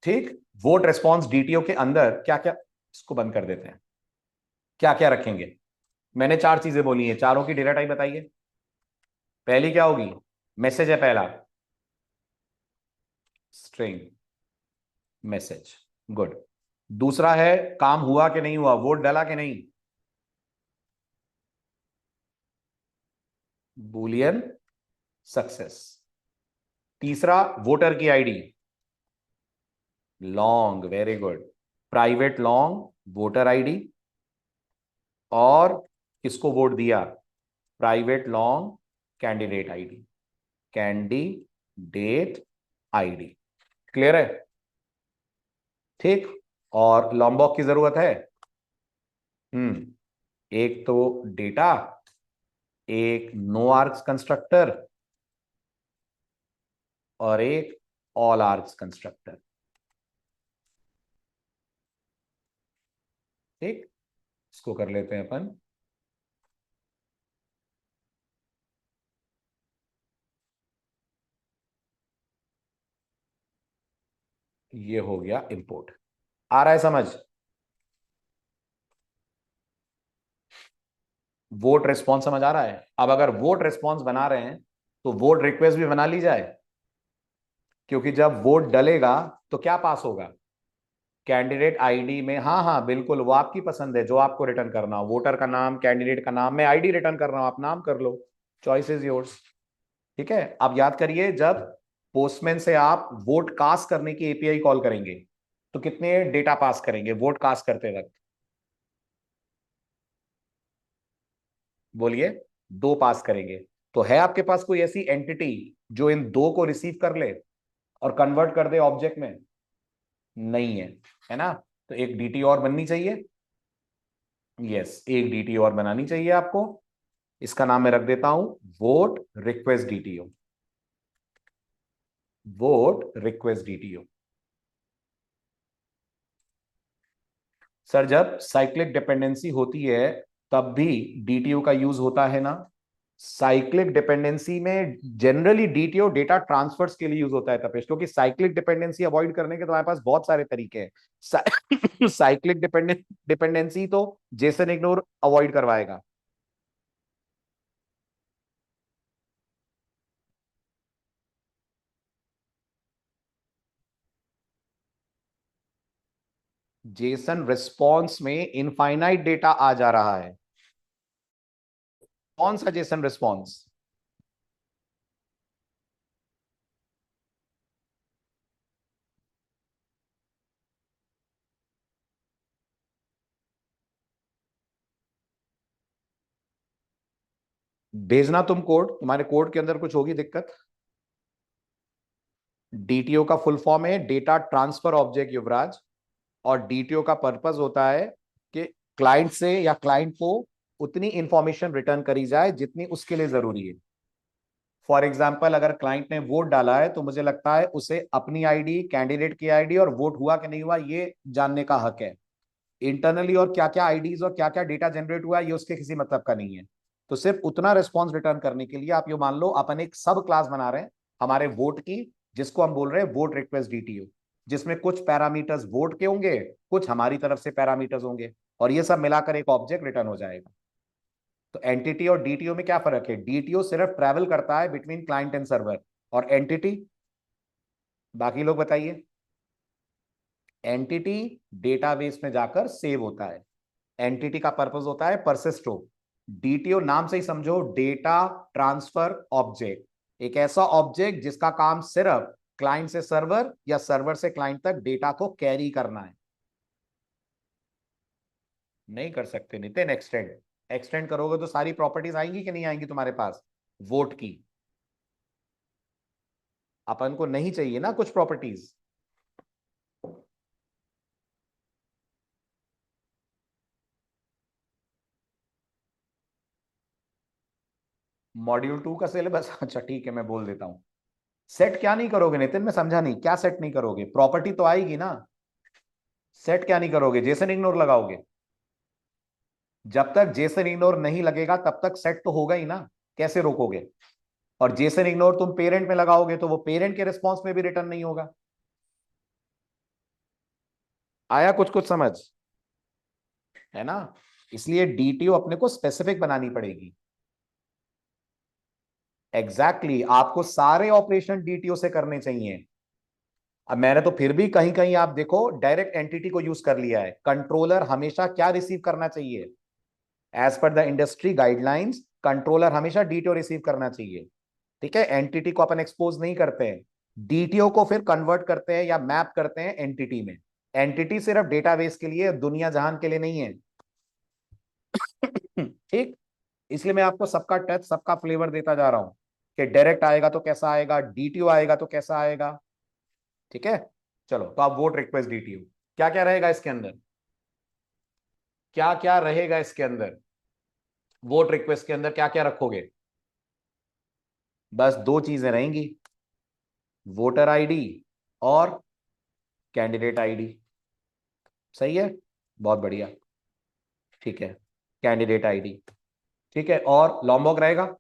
ठीक। वोट रेस्पॉन्स डीटीओ के अंदर क्या क्या, इसको बंद कर देते हैं। क्या क्या रखेंगे। मैंने चार चीजें बोली हैं, चारों की डेटा टाइप बताइए। पहली क्या होगी। मैसेज है पहला, स्ट्रिंग मैसेज। गुड। दूसरा है काम हुआ कि नहीं हुआ, वोट डाला कि नहीं, बूलियन सक्सेस। तीसरा वोटर की ID, long, very good, private long voter ID. और किसको वोट दिया, private long candidate ID, candidate ID. Clear है। ठीक। और लॉन्बॉक की जरूरत है। एक तो डेटा, एक नो आर्क्स कंस्ट्रक्टर, और एक ऑल आर्क्स कंस्ट्रक्टर। ठीक, इसको कर लेते हैं अपन। ये हो गया इंपोर्ट। आ रहा है समझ? वोट रिस्पॉन्स समझ आ रहा है? अब अगर वोट रिस्पॉन्स बना रहे हैं तो वोट रिक्वेस्ट भी बना ली जाए, क्योंकि जब वोट डलेगा तो क्या पास होगा? कैंडिडेट आईडी में, हाँ हाँ बिल्कुल, वो आपकी पसंद है जो आपको रिटर्न करना हो, वोटर का नाम, कैंडिडेट का नाम, मैं आईडी रिटर्न कर रहा हूं, आप नाम कर लो, चॉइस इज योर्स। ठीक है, अब याद करिए, जब पोस्टमैन से आप वोट कास्ट करने की एपीआई कॉल करेंगे तो कितने डेटा पास करेंगे वोट कास्ट करते वक्त? बोलिए। दो पास करेंगे। तो है आपके पास कोई ऐसी एंटिटी जो इन दो को रिसीव कर ले और कन्वर्ट कर दे ऑब्जेक्ट में? नहीं है, है ना? तो एक डीटी और बननी चाहिए। यस, एक डीटी और बनानी चाहिए आपको। इसका नाम मैं रख देता हूं vote request DTO. Vote request DTO. Sir जब साइक्लिक डिपेंडेंसी होती है तब भी डीटीओ का यूज होता है ना? साइक्लिक डिपेंडेंसी में जनरली डीटीओ डेटा ट्रांसफर्स के लिए यूज होता है तपेश, क्योंकि साइक्लिक डिपेंडेंसी अवॉइड करने के तुम्हारे पास बहुत सारे तरीके हैं। साइक्लिक डिपेंडेंसी तो जेसन इग्नोर अवॉइड करवाएगा। जेसन रिस्पॉन्स में इनफाइनाइट डेटा आ जा रहा है। कौन सा जेसन रिस्पॉन्स? भेजना तुम कोड, तुम्हारे कोड के अंदर कुछ होगी दिक्कत। डीटीओ का फुल फॉर्म है डेटा ट्रांसफर ऑब्जेक्ट युवराज, और डीटीओ का पर्पस होता है कि क्लाइंट से या क्लाइंट को उतनी इंफॉर्मेशन रिटर्न करी जाए जितनी उसके लिए जरूरी है। फॉर एग्जाम्पल, अगर क्लाइंट ने वोट डाला है तो मुझे लगता है उसे अपनी आईडी, कैंडिडेट की आईडी और वोट हुआ कि नहीं हुआ ये जानने का हक है। इंटरनली और क्या क्या आईडीज और क्या क्या डेटा जनरेट हुआ है ये उसके किसी मतलब का नहीं है। तो सिर्फ उतना रिस्पॉन्स रिटर्न करने के लिए आप ये मान लो अपन एक सब क्लास बना रहे हैं हमारे वोट की, जिसको हम बोल रहे हैं वोट रिक्वेस्ट डीटीयू, जिसमें कुछ पैरामीटर्स वोट के होंगे, कुछ हमारी तरफ से पैरामीटर्स होंगे, और ये सब मिलाकर एक ऑब्जेक्ट रिटर्न हो जाएगा। तो एंटिटी और डीटीओ में क्या फर्क है? डीटीओ सिर्फ ट्रैवल करता है बिटवीन क्लाइंट एंड सर्वर, और एंटिटी, बाकी लोग बताइए। एंटिटी डेटाबेस में जाकर सेव होता है। एंटिटी का पर्पस होता है परसिस्ट हो। डीटीओ नाम से ही समझो, डेटा ट्रांसफर ऑब्जेक्ट, एक ऐसा ऑब्जेक्ट जिसका काम सिर्फ क्लाइंट से सर्वर या सर्वर से क्लाइंट तक डेटा को कैरी करना है। नहीं कर सकते नितिन एक्सटेंड। एक्सटेंड करोगे तो सारी प्रॉपर्टीज आएंगी कि नहीं आएंगी तुम्हारे पास वोट की? अपन को नहीं चाहिए ना कुछ प्रॉपर्टीज। मॉड्यूल 2 का सिलेबस, अच्छा ठीक है मैं बोल देता हूं। सेट क्या नहीं करोगे नितिन, मैं समझा नहीं, क्या सेट नहीं करोगे? प्रॉपर्टी तो आएगी ना। सेट क्या नहीं करोगे? जेसन इग्नोर लगाओगे? जब तक जेसन इग्नोर नहीं लगेगा तब तक सेट तो होगा ही ना, कैसे रोकोगे? और जेसन इग्नोर तुम पेरेंट में लगाओगे तो वो पेरेंट के रिस्पॉन्स में भी रिटर्न नहीं होगा। आया कुछ कुछ समझ? है ना? इसलिए डीटीओ अपने को स्पेसिफिक बनानी पड़ेगी। एग्जैक्टली आपको सारे ऑपरेशन डीटीओ से करने चाहिए। अब मैंने तो फिर भी कहीं कहीं आप देखो डायरेक्ट एंटिटी को यूज कर लिया है। कंट्रोलर हमेशा क्या रिसीव करना चाहिए? As per the industry guidelines controller हमेशा डीटीओ रिसीव करना चाहिए। ठीक है, एंटिटी को अपन एक्सपोज नहीं करते हैं, डीटीओ को फिर कन्वर्ट करते हैं या मैप करते हैं एंटिटी में। एंटिटी सिर्फ डेटाबेस के लिए, दुनिया जहान के लिए नहीं है। ठीक, इसलिए मैं आपको सबका टच, सबका फ्लेवर देता जा रहा हूं कि डायरेक्ट आएगा तो कैसा आएगा, डीटीओ आएगा तो कैसा आएगा। ठीक है, चलो तो आप वोट रिक्वेस्ट डीटीओ, क्या क्या रहेगा इसके अंदर? क्या क्या रहेगा इसके अंदर? वोट रिक्वेस्ट के अंदर क्या क्या रखोगे? बस दो चीजें रहेंगी, वोटर आईडी और कैंडिडेट आईडी। सही है, बहुत बढ़िया। ठीक है, कैंडिडेट आईडी। ठीक है, और लॉम्बॉक रहेगा,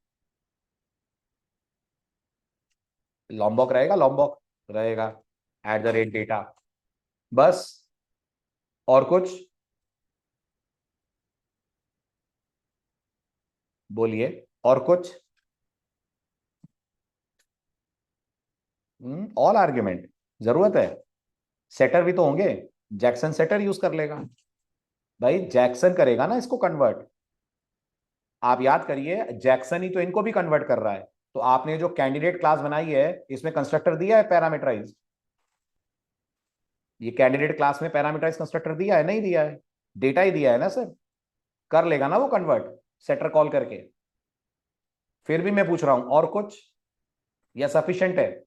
लॉम्बॉक रहेगा, लॉम्बॉक रहेगा @डेटा। बस, और कुछ बोलिए, और कुछ? ऑल आर्ग्यूमेंट जरूरत है? सेटर भी तो होंगे, जैक्सन सेटर यूज कर लेगा। भाई जैक्सन करेगा ना इसको कन्वर्ट। आप याद करिए, जैक्सन ही तो इनको भी कन्वर्ट कर रहा है। तो आपने जो कैंडिडेट क्लास बनाई है इसमें कंस्ट्रक्टर दिया है पैरामीटराइज? ये कैंडिडेट क्लास में पैरामीटराइज कंस्ट्रक्टर दिया है? नहीं दिया है, डेटा ही दिया है ना सर। कर लेगा ना वो कन्वर्ट सेटर कॉल करके। फिर भी मैं पूछ रहा हूं और कुछ, या सफिशिएंट है?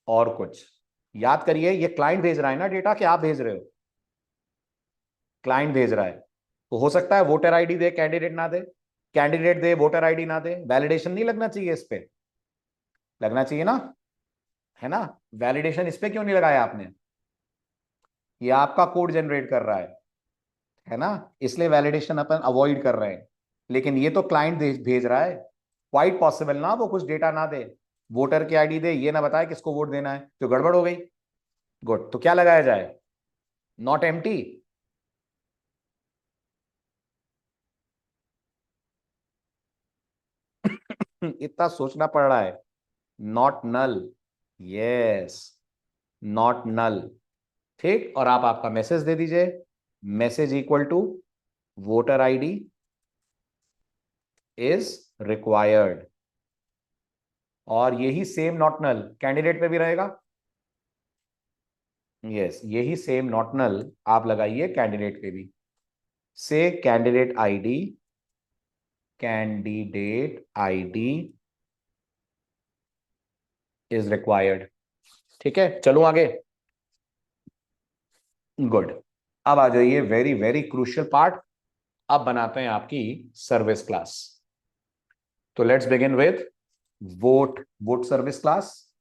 और कुछ? याद करिए, ये क्लाइंट भेज रहा है ना डेटा, कि आप भेज रहे हो? क्लाइंट भेज रहा है। तो हो सकता है वोटर आईडी दे, कैंडिडेट ना दे, कैंडिडेट दे वोटर आईडी ना दे। वैलिडेशन नहीं लगना चाहिए इस पे? लगना चाहिए ना, है ना? वैलिडेशन इस पे क्यों नहीं लगाया आपने? ये आपका कोड जनरेट कर रहा है ना? इसलिए वैलिडेशन अपन अवॉइड कर रहे हैं। लेकिन ये तो क्लाइंट भेज रहा है, क्वाइट पॉसिबल ना वो कुछ डेटा ना दे, वोटर की आईडी दे, ये ना बताए किसको वोट देना है, तो गड़बड़ हो गई। गुड, तो क्या लगाया जाए? Not empty? इतना सोचना पड़ रहा है। Not null, yes, not null. ठीक, और आप आपका मैसेज दे दीजिए, message equal to voter ID is required. और यही सेम नॉट नल कैंडिडेट पे भी रहेगा। यस, यही सेम नॉट नल आप लगाइए कैंडिडेट पे भी। से कैंडिडेट आईडी इज रिक्वायर्ड। ठीक है, चलूं आगे? गुड। अब आ जाइए वेरी वेरी क्रूशियल पार्ट। अब बनाते हैं आपकी सर्विस क्लास। तो let's begin with vote vote service class.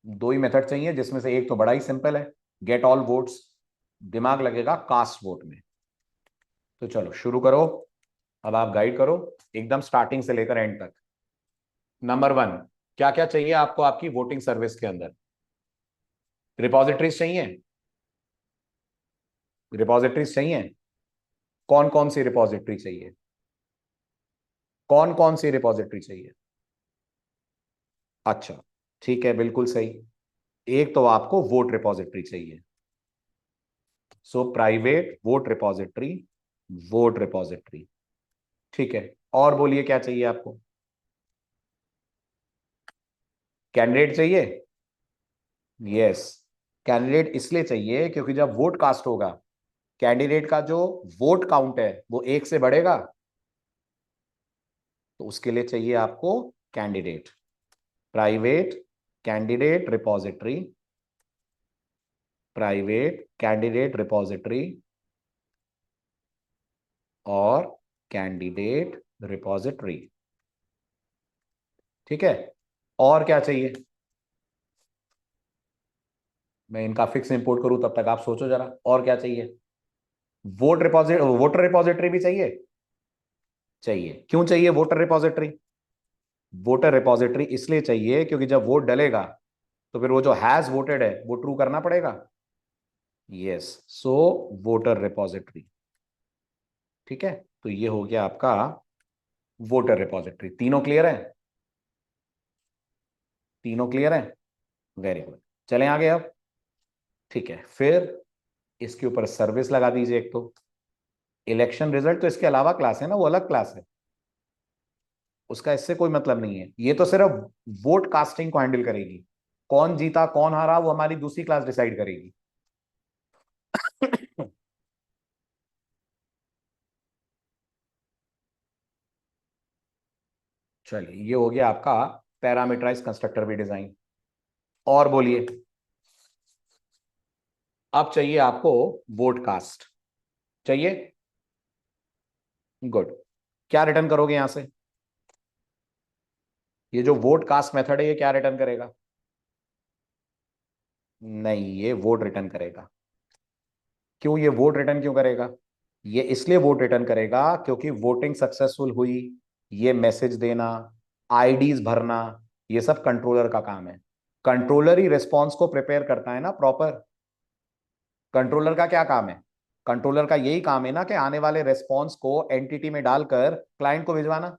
दो ही मेथड चाहिए, जिसमें से एक तो बड़ा ही सिंपल है, गेट ऑल वोट्स। दिमाग लगेगा कास्ट वोट में। तो चलो शुरू करो, अब आप गाइड करो एकदम स्टार्टिंग से लेकर एंड तक। नंबर वन, क्या क्या चाहिए आपको आपकी वोटिंग सर्विस के अंदर? रिपॉजिटरीज चाहिए? रिपॉजिटरीज चाहिए? कौन कौन सी रिपॉजिटरी चाहिए? कौन कौन सी रिपॉजिटरी चाहिए? अच्छा, ठीक है, बिल्कुल सही। एक तो आपको वोट रिपॉजिटरी चाहिए, so private vote repository, vote repository. ठीक है, और बोलिए क्या चाहिए आपको? कैंडिडेट चाहिए? यस, कैंडिडेट इसलिए चाहिए क्योंकि जब वोट कास्ट होगा, कैंडिडेट का जो वोट काउंट है वो एक से बढ़ेगा, तो उसके लिए चाहिए आपको candidate. Private candidate repository, private candidate repository और कैंडिडेट रिपॉजिटरी। ठीक है, और क्या चाहिए? मैं इनका फिक्स इंपोर्ट करूं तब तक आप सोचो जरा, और क्या चाहिए? वोटर रिपॉजिटरी भी चाहिए? चाहिए, क्यों चाहिए वोटर रिपॉजिटरी? वोटर रिपॉजिटरी इसलिए चाहिए क्योंकि जब वोट डलेगा तो फिर वो जो हैज वोटेड है वो ट्रू करना पड़ेगा। यस, सो वोटर रिपॉजिटरी। ठीक है, तो ये हो गया आपका वोटर रिपॉजिटरी। तीनों क्लियर है? तीनों क्लियर है, वेरी गुड। चलें आगे अब। ठीक है, फिर इसके ऊपर सर्विस लगा दीजिए एक तो। इलेक्शन रिजल्ट तो इसके अलावा क्लास है ना, वो अलग क्लास है, उसका इससे कोई मतलब नहीं है। ये तो सिर्फ वोट कास्टिंग को हैंडल करेगी। कौन जीता कौन हारा वो हमारी दूसरी क्लास डिसाइड करेगी। चलिए, ये हो गया आपका पैरामीटराइज कंस्ट्रक्टर भी डिजाइन। और बोलिए, अब चाहिए आपको वोट कास्ट। चाहिए, गुड। क्या रिटर्न करोगे यहां से? ये जो वोट कास्ट मेथड है ये क्या रिटर्न करेगा? नहीं, ये वोट रिटर्न करेगा। क्यों ये वोट रिटर्न क्यों करेगा? ये इसलिए वोट रिटर्न करेगा क्योंकि वोटिंग सक्सेसफुल हुई, ये मैसेज देना, आईडीज भरना, ये सब कंट्रोलर का काम है। कंट्रोलर ही रिस्पॉन्स को प्रिपेयर करता है ना प्रॉपर। कंट्रोलर का क्या काम है? कंट्रोलर का यही काम है ना कि आने वाले रिस्पॉन्स को एंटिटी में डालकर क्लाइंट को भिजवाना।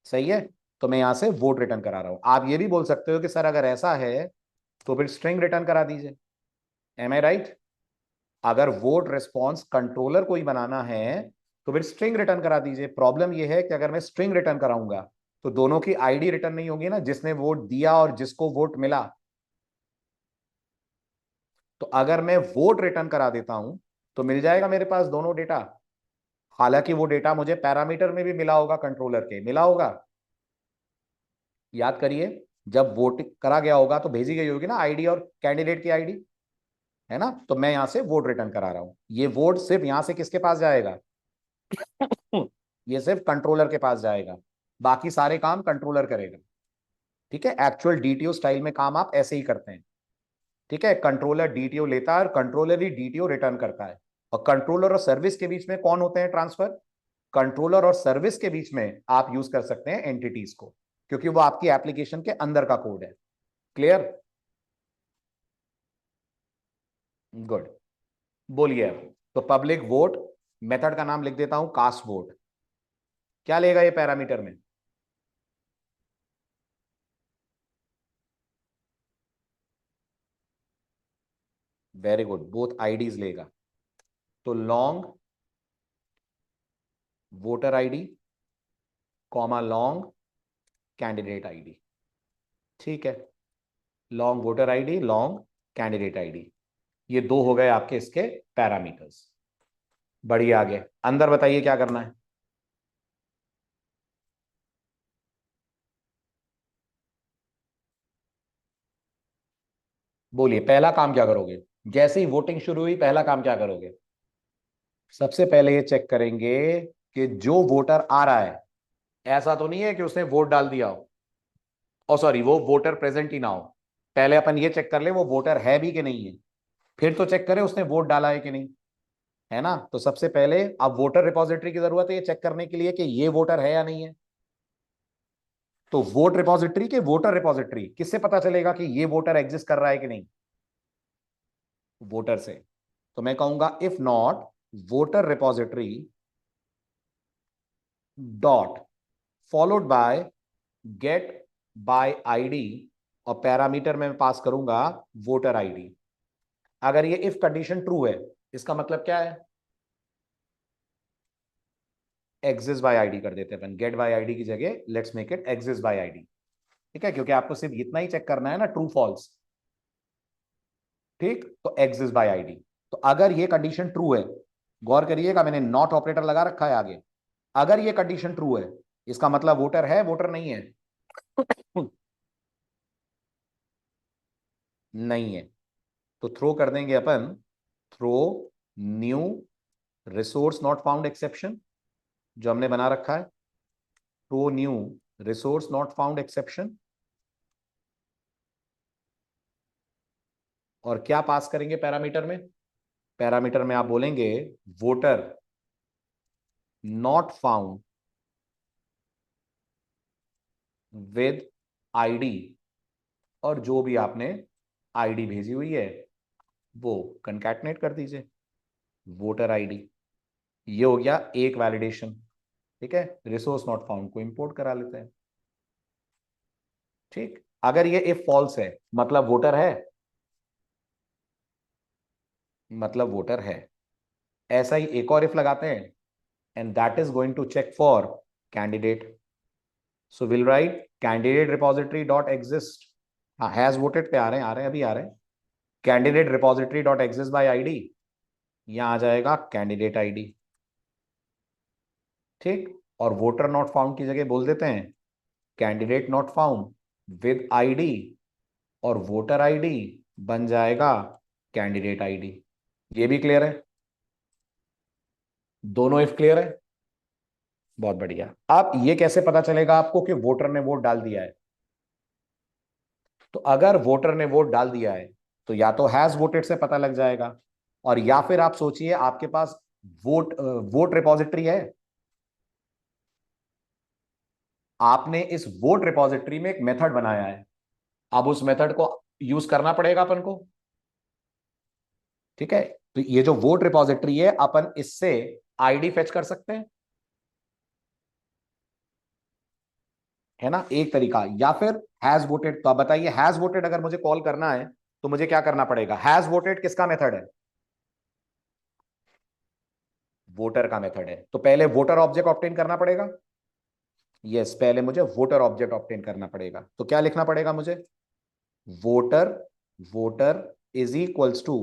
सही है। तो मैं यहां से वोट रिटर्न करा रहा हूं। आप ये भी बोल सकते हो कि सर अगर ऐसा है तो फिर स्ट्रिंग रिटर्न करा दीजिए। M I right? अगर वोट रिस्पॉन्स कंट्रोलर को ही बनाना है तो फिर स्ट्रिंग रिटर्न करा दीजिए। प्रॉब्लम यह है कि अगर मैं स्ट्रिंग रिटर्न कराऊंगा तो दोनों की आईडी रिटर्न नहीं होगी ना, जिसने वोट दिया और जिसको वोट मिला। तो अगर मैं वोट रिटर्न करा देता हूं तो मिल जाएगा मेरे पास दोनों डेटा। हालांकि वो डेटा मुझे पैरामीटर में भी मिला होगा, कंट्रोलर के मिला होगा। याद करिए, जब वोट करा गया होगा तो भेजी गई होगी ना आईडी और कैंडिडेट की आईडी, है ना? तो मैं यहां से वोट रिटर्न करा रहा हूं। ये वोट सिर्फ यहां से किसके पास जाएगा? ये सिर्फ कंट्रोलर के पास जाएगा। बाकी सारे काम कंट्रोलर करेगा। ठीक है, एक्चुअल डीटीओ स्टाइल में काम आप ऐसे ही करते हैं। ठीक है, कंट्रोलर डीटीओ लेता है और कंट्रोलर ही डीटीओ रिटर्न करता है। और कंट्रोलर और सर्विस के बीच में कौन होते हैं ट्रांसफर? कंट्रोलर और सर्विस के बीच में आप यूज कर सकते हैं एंटिटीज को, क्योंकि वो आपकी एप्लीकेशन के अंदर का कोड है। क्लियर? गुड। बोलिए अब। तो पब्लिक वोट, मेथड का नाम लिख देता हूं कास्ट वोट। क्या लेगा ये पैरामीटर में? वेरी गुड, बोथ आईडीज लेगा। तो long voter ID comma long candidate ID. ठीक है, long voter ID long candidate ID, ये दो हो गए आपके इसके पैरामीटर्स। बढ़िए, आगे अंदर बताइए क्या करना है। बोलिए पहला काम क्या करोगे? जैसे ही वोटिंग शुरू हुई पहला काम क्या करोगे? सबसे पहले ये चेक करेंगे कि जो वोटर आ रहा है, ऐसा तो नहीं है कि उसने वोट डाल दिया हो, और सॉरी वो वोटर प्रेजेंट ही ना हो। पहले अपन ये चेक कर ले वो वोटर है भी कि नहीं है, फिर तो चेक करें उसने वोट डाला है कि नहीं। है ना? तो सबसे पहले अब वोटर रिपोजिटरी की जरूरत है ये चेक करने के लिए कि ये वोटर है या नहीं है। तो वोट रिपोजिटरी के वोटर रिपोजिटरी किससे पता चलेगा कि ये वोटर एग्जिस्ट कर रहा है कि नहीं? वोटर से। तो मैं कहूंगा if not voter repository dot followed by get by ID, और पैरामीटर में मैं पास करूंगा वोटर आईडी। अगर ये इफ कंडीशन ट्रू है, इसका मतलब क्या है? एग्जिस्ट बाय आईडी कर देते हैं अपन, गेट बाय आईडी की जगह let's make it exist by ID. ठीक है, क्योंकि आपको सिर्फ इतना ही चेक करना है ना, ट्रू फॉल्स। ठीक, तो एग्जिस्ट बाय आईडी। तो अगर ये कंडीशन ट्रू है, गौर करिएगा मैंने नॉट ऑपरेटर लगा रखा है आगे। अगर ये कंडीशन ट्रू है, इसका मतलब वोटर है, वोटर नहीं है? नहीं है। तो थ्रो कर देंगे अपन, throw new resource not found exception, जो हमने बना रखा है, throw new resource not found exception. और क्या पास करेंगे पैरामीटर में? पैरामीटर में आप बोलेंगे voter not found with ID, और जो भी आपने आईडी भेजी हुई है वो कंकैटनेट कर दीजिए वोटर आईडी। ये हो गया एक वैलिडेशन। ठीक है, रिसोर्स नॉट फाउंड को इंपोर्ट करा लेते हैं। ठीक, अगर ये इफ फॉल्स है मतलब वोटर है, मतलब वोटर है। ऐसा ही एक और इफ लगाते हैं, and that is going to check for candidate. So will write candidate repository dot exist, हाँ हैज वोटेड पे आ रहे हैं अभी आ रहे हैं। Candidate repository dot exist by ID, यहां आ जाएगा कैंडिडेट आईडी। ठीक, और वोटर नॉट फाउंड की जगह बोल देते हैं candidate not found with ID, और वोटर आईडी बन जाएगा कैंडिडेट आईडी। ये भी क्लियर है? दोनों इफ क्लियर है? बहुत बढ़िया। अब ये कैसे पता चलेगा आपको कि वोटर ने वोट डाल दिया है? तो अगर वोटर ने वोट डाल दिया है तो या तो हैज वोटेड से पता लग जाएगा, और या फिर आप सोचिए आपके पास वोट रिपॉजिटरी है। आपने इस वोट रिपॉजिटरी में एक मेथड बनाया है, अब उस मेथड को यूज करना पड़ेगा अपन को। ठीक है, तो ये जो वोट रिपॉजिटरी है अपन इससे आईडी फेच कर सकते हैं, है ना, एक तरीका। या फिर हैज वोटेड, तो आप बताइए हैज वोटेड अगर मुझे कॉल करना है तो मुझे क्या करना पड़ेगा? हैज वोटेड किसका मेथड है? वोटर का मेथड है, तो पहले वोटर ऑब्जेक्ट ऑब्टेन करना पड़ेगा। यस, पहले मुझे वोटर ऑब्जेक्ट ऑब्टेन करना पड़ेगा। तो क्या लिखना पड़ेगा मुझे? Voter, voter is equals to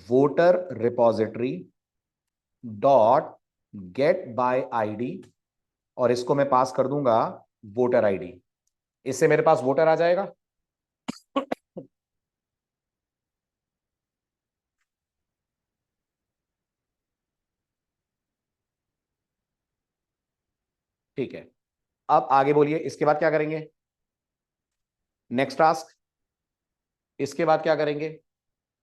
voter repository dot get by ID, और इसको मैं पास कर दूंगा वोटर आईडी। इससे मेरे पास वोटर आ जाएगा। ठीक है, अब आगे बोलिए इसके बाद क्या करेंगे? नेक्स्ट टास्क, इसके बाद क्या करेंगे?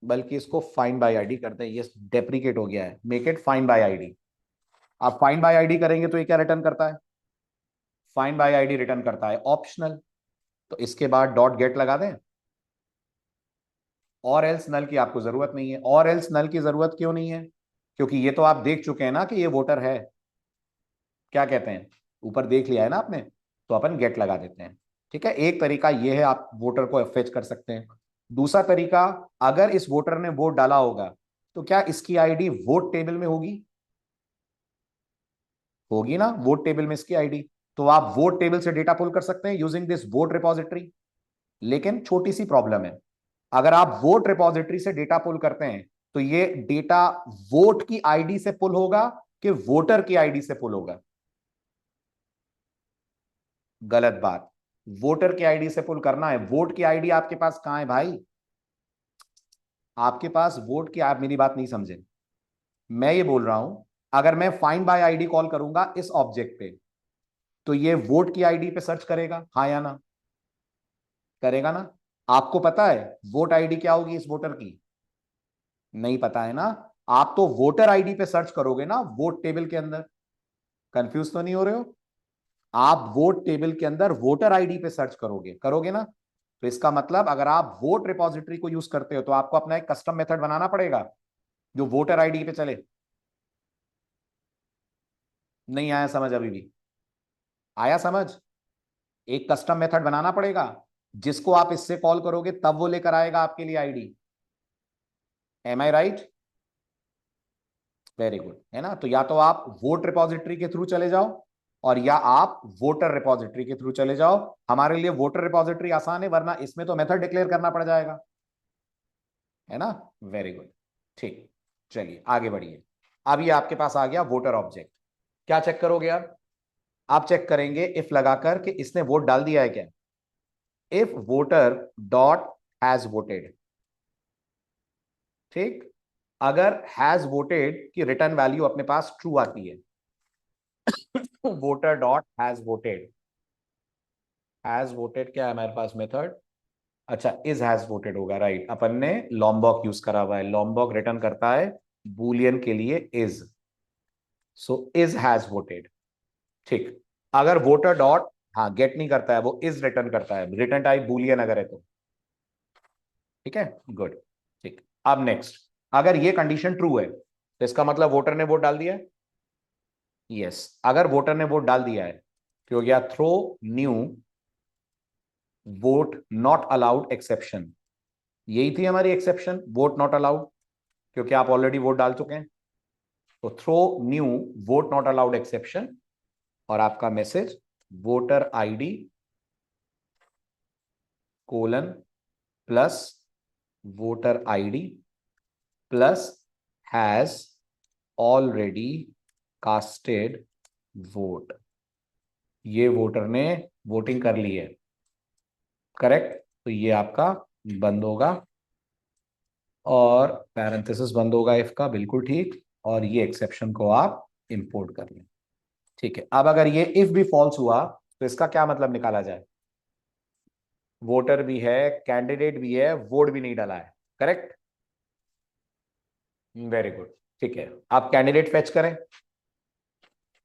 बल्कि इसको फाइंड बाय आईडी करते हैं, ये डेप्रिकेट हो गया है, make it find by ID. आप फाइंड बाय आईडी करेंगे तो ये क्या रिटर्न करता है? फाइंड बाय आईडी रिटर्न करता है ऑप्शनल। तो इसके बाद डॉट गेट लगा दें, और एल्स नल की आपको जरूरत नहीं है। और एल्स नल की जरूरत क्यों नहीं है? क्योंकि ये तो आप देख चुके हैं ना कि ये वोटर है। क्या कहते हैं, ऊपर देख लिया है ना आपने, तो अपन गेट लगा देते हैं। ठीक है, एक तरीका ये है, आप वोटर को फेच कर सकते हैं। दूसरा तरीका, अगर इस वोटर ने वोट डाला होगा तो क्या इसकी आईडी वोट टेबल में होगी? होगी ना, वोट टेबल में इसकी आईडी। तो आप वोट टेबल से डेटा पुल कर सकते हैं यूजिंग दिस वोट रिपॉजिटरी। लेकिन छोटी सी प्रॉब्लम है, अगर आप वोट रिपॉजिटरी से डेटा पुल करते हैं तो ये डेटा वोट की आईडी से पुल होगा कि वोटर की आईडी से पुल होगा? गलत बात, वोटर की आईडी से पुल करना है। वोट की आईडी आपके पास कहां है भाई? आपके पास वोट की, आप मेरी बात नहीं समझे। मैं ये बोल रहा हूं, अगर मैं फाइंड बाय आईडी कॉल करूंगा इस ऑब्जेक्ट पे, तो ये वोट की आईडी पे सर्च करेगा, हाँ या ना? करेगा ना? आपको पता है वोट आईडी क्या होगी इस वोटर की? नहीं पता है ना? आप तो वोटर आईडी पे सर्च करोगे ना वोट टेबल के अंदर। कंफ्यूज तो नहीं हो रहे हो? आप वोट टेबल के अंदर वोटर आईडी पे सर्च करोगे, करोगे ना? तो इसका मतलब अगर आप वोट रिपॉजिटरी को यूज करते हो तो आपको अपना एक कस्टम मेथड बनाना पड़ेगा जो वोटर आईडी पे चले। नहीं आया समझ अभी भी? आया समझ? एक कस्टम मेथड बनाना पड़ेगा जिसको आप इससे कॉल करोगे तब वो लेकर आएगा आपके लिए ID. Am I right? Very good, है ना? तो या तो आप वोट रिपॉजिटरी के थ्रू चले जाओ, और या आप वोटर रिपॉजिटरी के थ्रू चले जाओ। हमारे लिए वोटर रिपॉजिटरी आसान है, वरना इसमें तो मेथड डिक्लेयर करना पड़ जाएगा, है ना? वेरी गुड, ठीक। चलिए आगे बढ़िए। अब ये आपके पास आ गया वोटर ऑब्जेक्ट। क्या चेक करोगे अब? आप चेक करेंगे इफ लगाकर कि इसने वोट डाल दिया है क्या। If voter dot has voted, ठीक, अगर हैज वोटेड की रिटर्न वैल्यू अपने पास ट्रू आती है, वोटर डॉट हैज वोटेड क्या है हमारे पास मेथड? अच्छा, इज हैज वोटेड होगा, राइट। अपन ने लॉम्बॉक यूज करा हुआ है, लॉम्बॉक रिटर्न करता है बूलियन के लिए is. So is has voted, ठीक। अगर वोटर डॉट, हाँ, गेट नहीं करता है, वो इज रिटर्न करता है, रिटर्न टाइप बूलियन अगर है तो। ठीक है, गुड, ठीक। अब नेक्स्ट, अगर ये कंडीशन ट्रू है तो इसका मतलब वोटर ने वोट डाल दिया है। यस, अगर वोटर ने वोट डाल दिया है तो हो गया throw new vote not allowed exception. यही थी हमारी एक्सेप्शन, वोट नॉट अलाउड, क्योंकि आप ऑलरेडी वोट डाल चुके हैं। तो throw new vote not allowed exception, और आपका message voter ID colon plus voter ID plus has already casted vote. ये वोटर ने वोटिंग कर ली है, करेक्ट। तो ये आपका बंद होगा, और पैरेंथेसिस बंद होगा इफ का, बिल्कुल ठीक। और ये एक्सेप्शन को आप इंपोर्ट कर लें। ठीक है, अब अगर ये इफ भी फॉल्स हुआ तो इसका क्या मतलब निकाला जाए? वोटर भी है, कैंडिडेट भी है, वोट भी नहीं डाला है, करेक्ट? Very good. ठीक है, आप कैंडिडेट फेच करें,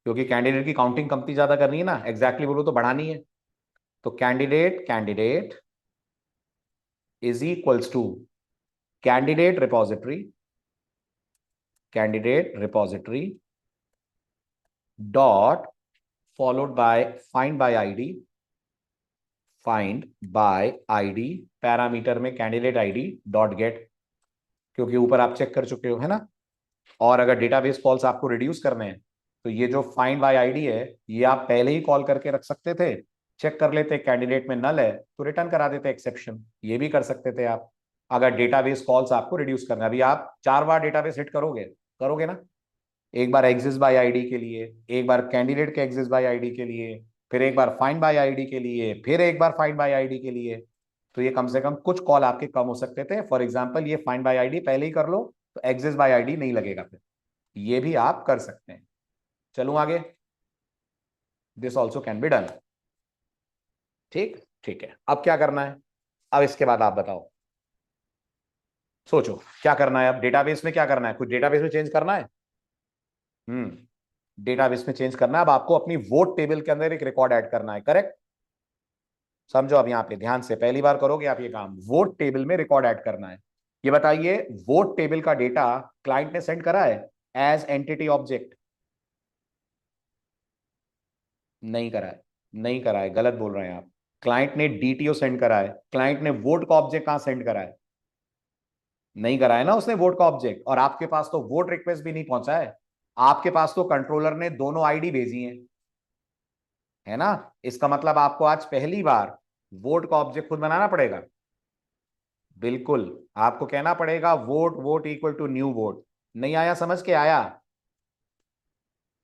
क्योंकि कैंडिडेट की काउंटिंग कमती ज्यादा करनी है ना, एग्जैक्टली बोलो तो बढ़ानी है। तो candidate candidate is equals to candidate repository dot followed by find by ID, parameter में कैंडिडेट आईडी डॉट गेट, क्योंकि ऊपर आप चेक कर चुके हो है ना। और अगर डेटाबेस कॉल्स आपको रिड्यूस करने हैं तो ये जो फाइंड बाय आईडी है ये आप पहले ही कॉल करके रख सकते थे, चेक कर लेते कैंडिडेट में नल है तो रिटर्न करा देते एक्सेप्शन, ये भी कर सकते थे आप। अगर डेटाबेस कॉल्स आपको रिड्यूस करना है, अभी आप 4 बार डेटाबेस हिट करोगे, करोगे ना? एक बार एग्जिस्ट बाय आईडी के लिए, एक बार कैंडिडेट के एग्जिस्ट बाय आईडी के लिए, फिर एक बार फाइंड बाय आईडी के लिए, फिर एक बार फाइंड बाय आईडी के लिए। तो ये कम से कम कुछ कॉल आपके कम हो सकते थे। फॉर एग्जांपल ये फाइंड बाय आईडी पहले ही कर लो तो एग्जिस्ट बाय आईडी नहीं लगेगा, फिर ये भी आप कर सकते हैं। चलूं आगे, this also can be done. ठीक ठीक है, अब क्या करना है? अब इसके बाद आप बताओ, सोचो क्या करना है। अब डेटाबेस में क्या करना है? कुछ डेटाबेस में चेंज करना है? डेटाबेस में चेंज करना है। अब आपको अपनी वोट टेबल के अंदर एक रिकॉर्ड ऐड करना है, करेक्ट? समझो, अब यहां पे ध्यान से पहली बार करोगे आप ये काम, वोट टेबल में रिकॉर्ड ऐड करना है। ये बताइए, वोट टेबल का डेटा क्लाइंट ने सेंड करा है एज एंटिटी ऑब्जेक्ट? नहीं करा है, नहीं करा है, गलत बोल रहे हैं आप। क्लाइंट ने डीटीओ सेंड करा है। क्लाइंट ने वोट का ऑब्जेक्ट कहां सेंड करा है? नहीं करा है ना उसने वोट का ऑब्जेक्ट, और आपके पास तो वोट रिक्वेस्ट भी नहीं पहुंचा है। आपके पास तो कंट्रोलर ने दोनों आईडी भेजी हैं, है ना? इसका मतलब आपको आज पहली बार वोट का ऑब्जेक्ट खुद बनाना पड़ेगा। बिल्कुल, आपको कहना पड़ेगा vote vote equal to new vote. नहीं आया समझ के? आया?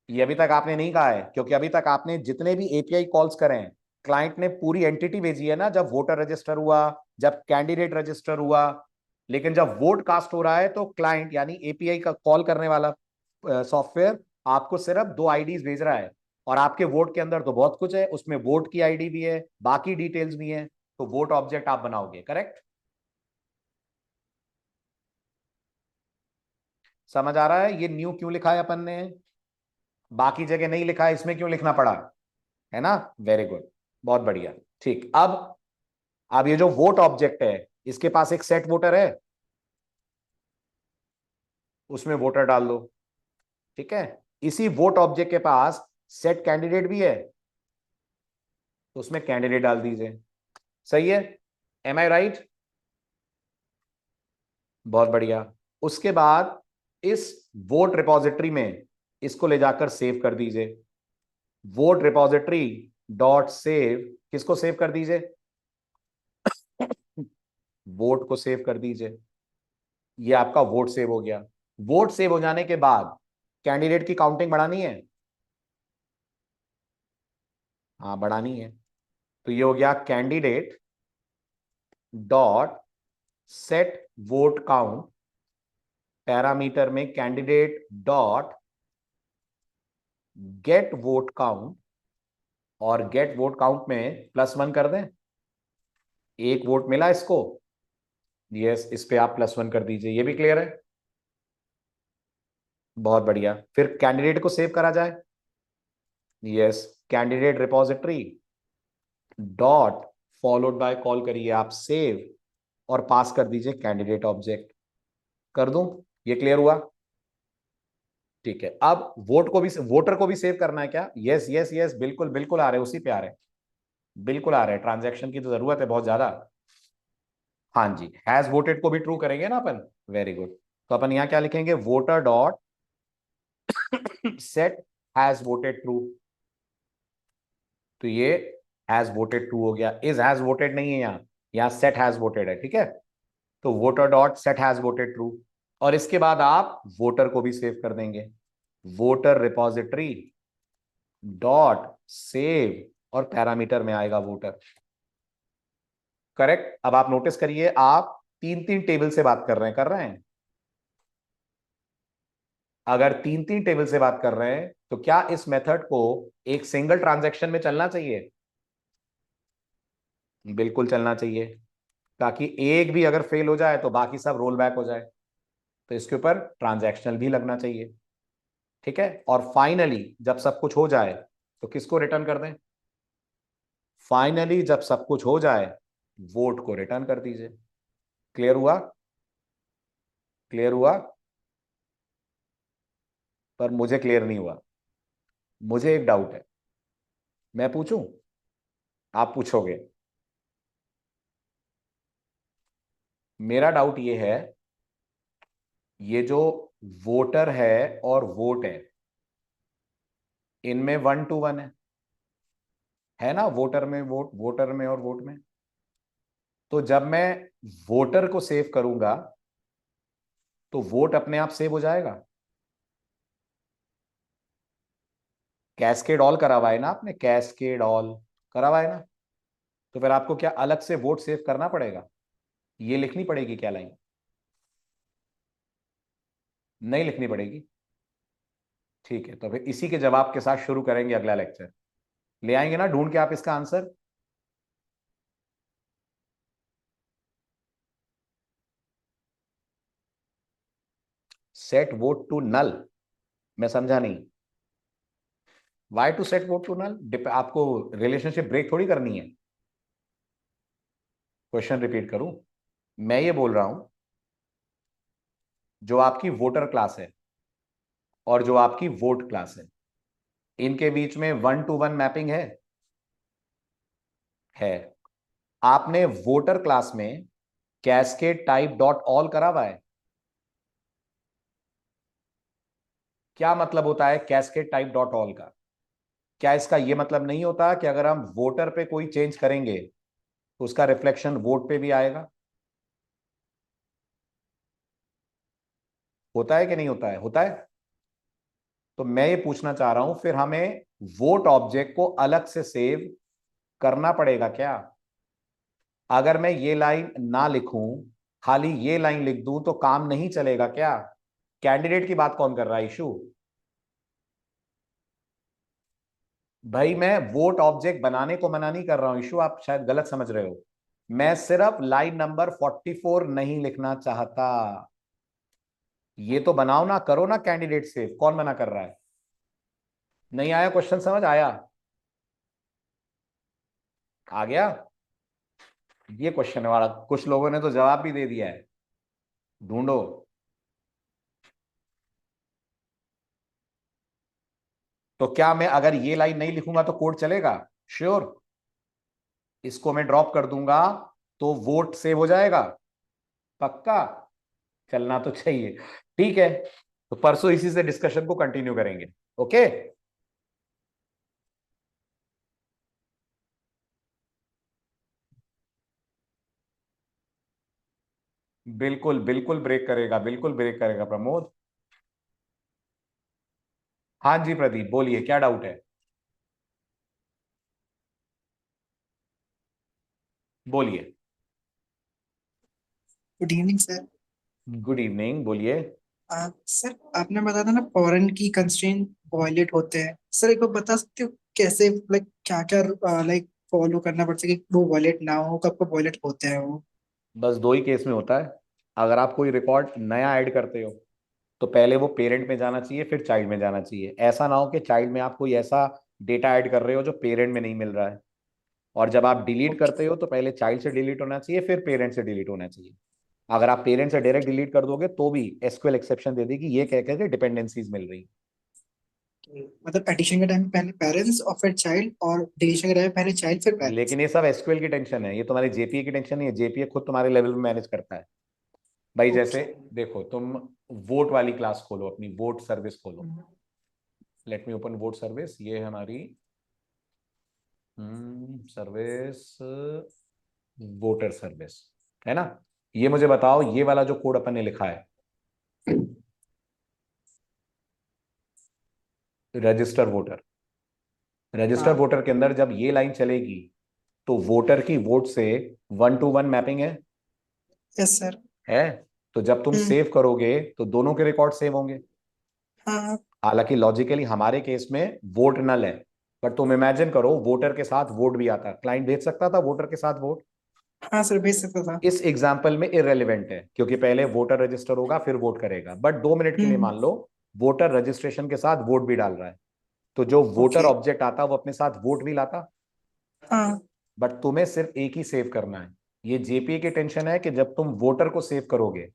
ये अभी तक आपने नहीं कहा है, क्योंकि अभी तक आपने जितने भी एपीआई कॉल्स करे हैं, क्लाइंट ने पूरी एंटिटी भेजी है ना, जब वोटर रजिस्टर हुआ, जब कैंडिडेट रजिस्टर हुआ। लेकिन जब वोट कास्ट हो रहा है तो क्लाइंट यानी एपीआई का कॉल करने वाला सॉफ्टवेयर आपको सिर्फ 2 आईडीज भेज रहा है। और आपके वोट के अंदर तो बहुत कुछ है, उसमें वोट की आईडी भी है, बाकी डिटेल्स भी है। तो वोट ऑब्जेक्ट आप बनाओगे, करेक्ट? समझ आ रहा है ये न्यू क्यों लिखा है अपन ने? बाकी जगह नहीं लिखा है, इसमें क्यों लिखना पड़ा? है ना? वेरी गुड, बहुत बढ़िया। ठीक, अब ये जो वोट ऑब्जेक्ट है, इसके पास एक सेट वोटर है, उसमें वोटर डाल दो। ठीक है, इसी वोट ऑब्जेक्ट के पास सेट कैंडिडेट भी है, तो उसमें कैंडिडेट डाल दीजिए। सही है? M I right? बहुत बढ़िया। उसके बाद इस वोट रिपोजिटरी में इसको ले जाकर सेव कर दीजिए। वोट रिपोजिटरी डॉट सेव, किसको सेव कर दीजिए? वोट को सेव कर दीजिए। ये आपका वोट सेव हो गया। वोट सेव हो जाने के बाद कैंडिडेट की काउंटिंग बढ़ानी है। हाँ बढ़ानी है। तो ये हो गया candidate dot set vote count, parameter में candidate dot get vote count, और गेट वोट काउंट में +1 कर दें। एक वोट मिला इसको, यस, इस पे आप +1 कर दीजिए। ये भी क्लियर है? बहुत बढ़िया। फिर कैंडिडेट को सेव करा जाए। Yes, candidate repository dot followed bye, call करिए आप सेव, और पास कर दीजिए कैंडिडेट ऑब्जेक्ट। कर दूं? ये क्लियर हुआ? ठीक है, अब वोटर को भी सेव करना है क्या? यस यस यस, बिल्कुल बिल्कुल आ रहे, उसी पे आ रहे, बिल्कुल आ रहे। ट्रांजैक्शन की तो जरूरत है बहुत ज्यादा। हाँ जी, हैज वोटेड को भी ट्रू करेंगे ना अपन। Very good. तो अपन यहां क्या लिखेंगे? Voter dot set has voted true. तो ये हैज वोटेड ट्रू हो गया। इज हैज वोटेड नहीं है यहाँ सेट हैज वोटेड है। ठीक है, तो voter dot set has voted true. और इसके बाद आप वोटर को भी सेव कर देंगे। वोटर रिपोजिटरी डॉट सेव, और पैरामीटर में आएगा वोटर। करेक्ट। अब आप नोटिस करिए, आप 3 3 टेबल से बात कर रहे हैं, कर रहे हैं? अगर 3 3 टेबल से बात कर रहे हैं तो क्या इस मेथड को एक सिंगल ट्रांजैक्शन में चलना चाहिए? बिल्कुल चलना चाहिए, ताकि एक भी अगर फेल हो जाए तो बाकी सब रोल बैक हो जाए। तो इसके ऊपर ट्रांजैक्शनल भी लगना चाहिए, ठीक है। और फाइनली जब सब कुछ हो जाए तो किसको रिटर्न कर दें? फाइनली जब सब कुछ हो जाए वोट को रिटर्न कर दीजिए। क्लियर हुआ? क्लियर हुआ? पर मुझे क्लियर नहीं हुआ। मुझे एक डाउट है, मैं पूछूं? आप पूछोगे? मेरा डाउट ये है, ये जो वोटर है और वोट है, इनमें 1 to 1 है ना? वोटर में वोट, वोटर में और वोट में। तो जब मैं वोटर को सेव करूंगा तो वोट अपने आप सेव हो जाएगा? कैस्केड ऑल करा हुआ है ना आपने? कैस्केड ऑल करा हुआ है ना? तो फिर आपको क्या अलग से वोट सेव करना पड़ेगा? ये लिखनी पड़ेगी क्या लाइन? नहीं लिखनी पड़ेगी। ठीक है, तो फिर इसी के जवाब के साथ शुरू करेंगे अगला लेक्चर। ले आएंगे ना ढूंढ के आप इसका answer? Set vote to null, मैं समझा नहीं। Why to set vote to null? आपको रिलेशनशिप ब्रेक थोड़ी करनी है। क्वेश्चन रिपीट करूं? मैं ये बोल रहा हूं, जो आपकी वोटर क्लास है और जो आपकी वोट क्लास है, इनके बीच में 1 to 1 मैपिंग है। आपने वोटर क्लास में कैस्केड टाइप डॉट ऑल करा हुआ है? क्या मतलब होता है कैस्केड टाइप डॉट ऑल का? क्या इसका यह मतलब नहीं होता कि अगर हम वोटर पे कोई चेंज करेंगे तो उसका रिफ्लेक्शन वोट पे भी आएगा? होता है कि नहीं होता है? होता है। तो मैं ये पूछना चाह रहा हूं, फिर हमें वोट ऑब्जेक्ट को अलग से सेव करना पड़ेगा क्या? अगर मैं ये लाइन ना लिखूं, खाली ये लाइन लिख दूं तो काम नहीं चलेगा क्या? कैंडिडेट की बात कौन कर रहा है इशू? भाई मैं वोट ऑब्जेक्ट बनाने को मना नहीं कर रहा हूं इशू, आप शायद गलत समझ रहे हो। मैं सिर्फ लाइन नंबर 44 नहीं लिखना चाहता। ये तो बनाओ ना, करो ना कैंडिडेट सेव, कौन मना कर रहा है? नहीं आया क्वेश्चन समझ? आया? आ गया? ये क्वेश्चन है वाला, कुछ लोगों ने तो जवाब भी दे दिया है। ढूंढो। तो क्या मैं अगर ये लाइन नहीं लिखूंगा तो कोड चलेगा? श्योर? इसको मैं ड्रॉप कर दूंगा तो वोट सेव हो जाएगा? पक्का? चलना तो चाहिए। ठीक है, तो परसों इसी से डिस्कशन को कंटिन्यू करेंगे। ओके। बिल्कुल बिल्कुल ब्रेक करेगा, बिल्कुल ब्रेक करेगा प्रमोद। हाँ जी प्रदीप, बोलिए क्या डाउट है? बोलिए। Good evening sir. Good evening, बोलिए। सर आपने बताया था ना फॉरेन की कंस्ट्रेंट वायलेट होते हैं, सर एक बार बता सकते हो कैसे, लाइक क्या क्या लाइक फॉलो करना पड़ता है कि वो वायलेट ना हो, कब कब वायलेट होते हैं वो? बस दो ही केस में होता है। अगर आप कोई रिकॉर्ड नया ऐड करते हो तो पहले वो पेरेंट में जाना चाहिए, फिर चाइल्ड में जाना चाहिए। ऐसा ना हो कि चाइल्ड में आप कोई ऐसा डेटा ऐड कर रहे हो जो पेरेंट में नहीं मिल रहा है। और जब आप डिलीट ओके। करते हो तो पहले चाइल्ड से डिलीट होना चाहिए, फिर पेरेंट से डिलीट होना चाहिए। अगर आप पेरेंट से डायरेक्ट डिलीट कर दोगे तो भी एसक्यूएल एक्सेप्शन दे देगी, ये कह के डिपेंडेंसीज मिल रही। मतलब एडिशन के टाइम पहले पेरेंट्स और फिर चाइल्ड, और डिलीशन के टाइम पहले चाइल्ड फिर पेरेंट्स। लेकिन ये सब एसक्यूएल की टेंशन है, ये तुम्हारे जेपीए की टेंशन नहीं है। जेपीए खुद तुम्हारे लेवल में मैनेज करता है। भाई जैसे ओके। देखो, तुम वोट वाली क्लास खोलो, अपनी वोट सर्विस खोलो। Let me open vote service, ये है हमारी सर्विस, वोटर सर्विस, है ना? ये मुझे बताओ, ये वाला जो कोड अपन ने लिखा है, रजिस्टर वोटर, रजिस्टर हाँ। वोटर के अंदर जब ये लाइन चलेगी तो वोटर की वोट से 1 to 1 मैपिंग यस सर। है। तो जब तुम सेव करोगे तो दोनों के रिकॉर्ड सेव होंगे। हाँ। हालांकि लॉजिकली हमारे केस में वोट नल है, बट तुम इमेजिन करो वोटर के साथ वोट भी आता, क्लाइंट भेज सकता था वोटर के साथ वोट। हाँ सर भेज सकता था। इस एग्जाम्पल में इररेलेवेंट है, क्योंकि पहले वोटर रजिस्टर होगा फिर वोट करेगा। बट 2 मिनट के लिए हम्म। मान लो वोटर रजिस्ट्रेशन के साथ वोट भी डाल रहा है, तो जो वोटर ओके। ऑब्जेक्ट आता वो अपने साथ वोट भी लाता। हाँ। बट तुम्हें सिर्फ एक ही सेव करना है। ये जेपीए की टेंशन है कि जब तुम वोटर को सेव करोगे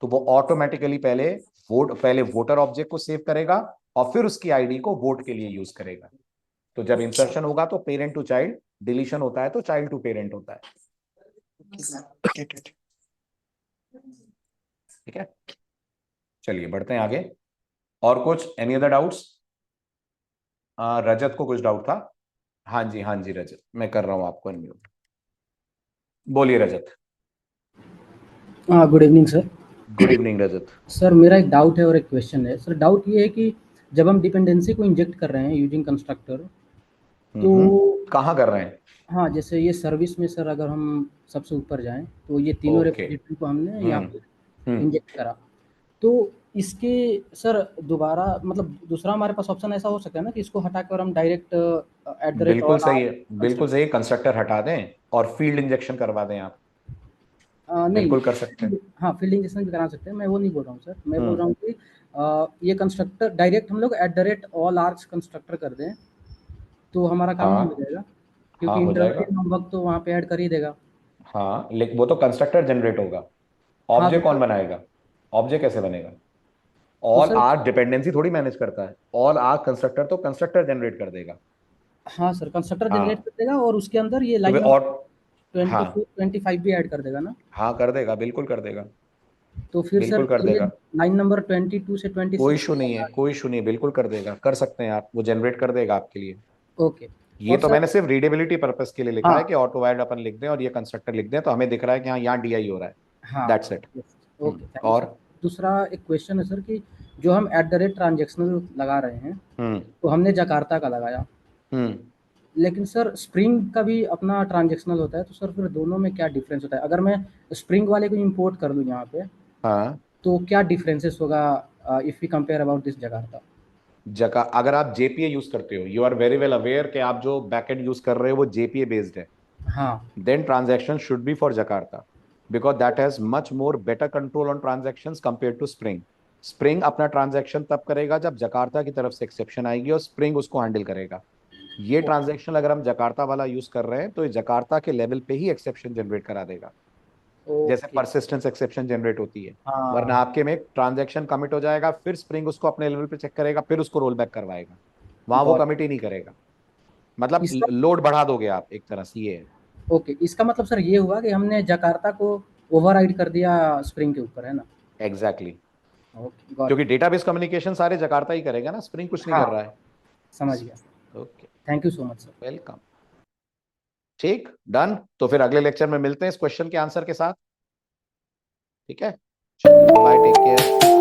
तो वो ऑटोमेटिकली पहले वोटर ऑब्जेक्ट को सेव करेगा और फिर उसकी आईडी को वोट के लिए यूज करेगा। तो जब ओके। इंसर्शन होगा तो पेरेंट टू चाइल्ड, डिलीशन होता है तो चाइल्ड टू पेरेंट होता है। Okay sir. Get it. ठीक है, चलिए बढ़ते हैं आगे। और कुछ एनी अदर डाउट्स? रजत को कुछ डाउट था? हाँ जी, हाँ जी रजत, मैं कर रहा हूं आपको अनम्यूट। बोलिए रजत। हाँ, good evening sir. Good evening Rajat. Sir मेरा एक डाउट है और एक क्वेश्चन है। सर डाउट ये है कि जब हम डिपेंडेंसी को इंजेक्ट कर रहे हैं यूजिंग कंस्ट्रक्टर, तो कहाँ कर रहे हैं? हाँ, जैसे ये सर्विस में सर अगर हम सबसे ऊपर जाएं तो ये तीनों ओके। रेपॉजिटरी को हमने यहाँ पे हम्म इंजेक्ट करा, तो इसके सर दोबारा मतलब दूसरा हमारे पास ऑप्शन ऐसा हो सकता है ना कि इसको हटा कर हम डायरेक्ट @ बिल्कुल और सही है, बिल्कुल कंस्ट्रक्ट सही है, कंस्ट्रक्टर हटा दें और फील्ड इंजेक्शन करवा दें आप। नहीं, बिल्कुल कर सकते हैं। हाँ फील्ड इंजेक्शन भी करा सकते हैं, मैं वो नहीं बोल रहा हूँ सर। मैं बोल रहा हम्म हूँ कि ये कंस्ट्रक्टर डायरेक्ट हम लोग @ ऑल आर्क्स कंस्ट्रक्टर कर दें तो हमारा काम नहीं हो हाँ जाएगा, हाँ क्योंकि हो जाएगा। इंटरमीडिएट होमवर्क तो वहाँ पे ऐड कर ही देगा। हाँ लेकिन वो तो कंस्ट्रक्टर जनरेट होगा, हाँ तो ऑब्जेक्ट कौन सर, बनाएगा? ऑब्जेक्ट कैसे बनेगा? तो ऑल सर आर डिपेंडेंसी थोड़ी मैनेज करता है, ऑल आर कंस्ट्रक्टर तो कंस्ट्रक्टर जनरेट कर देगा। हाँ सर कंस्ट्रक्टर जनरेट हाँ कर देगा और उसके अंदर ये तो लाइन वे नंबर और 24 हाँ 25 भी ऐड कर देगा ना। हाँ कर देगा, बिल्कुल कर देगा, तो फिर बिल्कुल सर कर ये देगा। लाइन नंबर 22 से कोई 26 इशू नहीं है, कोई इशू नहीं है, बिल्कुल कर देगा, कर सकते हैं आप, वो जनरेट कर देगा आपके लिए। ओके। ये और तो सर मैंने सिर्फ रीडेबिलिटी पर्पस के लिए लिखा है हाँ कि ऑटो वायर्ड अपन लिख दें और ये कंस्ट्रक्टर लिख दें तो हमें दिख रहा है कि हाँ यहाँ डीआई हो रहा है। हाँ that's it. Okay, thank you sir. और दूसरा एक क्वेश्चन है सर कि जो हम @ ट्रांजेक्शनल लगा रहे हैं हम्म तो हमने जकार्ता का लगाया, हम्म लेकिन सर स्प्रिंग का भी अपना ट्रांजेक्शनल होता है, तो सर फिर दोनों में क्या डिफरेंस होता है? अगर मैं स्प्रिंग वाले को इंपोर्ट कर लूँ यहाँ पे हाँ तो क्या डिफरेंसेस होगा if we compare about this Jakarta? जगह अगर आप जेपीए यूज करते हो, you are very well aware कि आप जो बैकएंड यूज कर रहे हो वो जेपीए बेस्ड है, हाँ then transaction should be for Jakarta because that has much more better control on transactions compared to Spring. Spring अपना ट्रांजैक्शन तब करेगा जब जकार्ता की तरफ से एक्सेप्शन आएगी और स्प्रिंग उसको हैंडल करेगा। ये ट्रांजैक्शन अगर हम जकार्ता वाला यूज कर रहे हैं तो ये जकार्ता के लेवल पे ही एक्सेप्शन जनरेट करा देगा, जैसे ओके। परसिस्टेंस एक्सेप्शन जनरेट होती है। वरना हाँ आपके में ट्रांजैक्शन कमिट हो जाएगा, फिर स्प्रिंग उसको अपने लेवल पे चेक करेगा, फिर उसको रोल बैक करवाएगा, वहां वो गॉट। कमिट ही नहीं करेगा। मतलब इसका लोड बढ़ा दोगे आप एक तरह से, ये है। ओके, इसका मतलब सर ये हुआ कि हमने जकार्ता को ओवरराइड कर दिया स्प्रिंग के ऊपर, है ना? Exactly exactly. ओके गॉट क्योंकि इट। डेटाबेस कम्युनिकेशन सारे जकार्ता ही करेगा ना, स्प्रिंग कुछ नहीं हाँ कर रहा है। समझ गया। Okay, thank you so much sir. Welcome. ठीक, डन। तो फिर अगले लेक्चर में मिलते हैं इस क्वेश्चन के आंसर के साथ। ठीक है, चलो बाय, टेक केयर।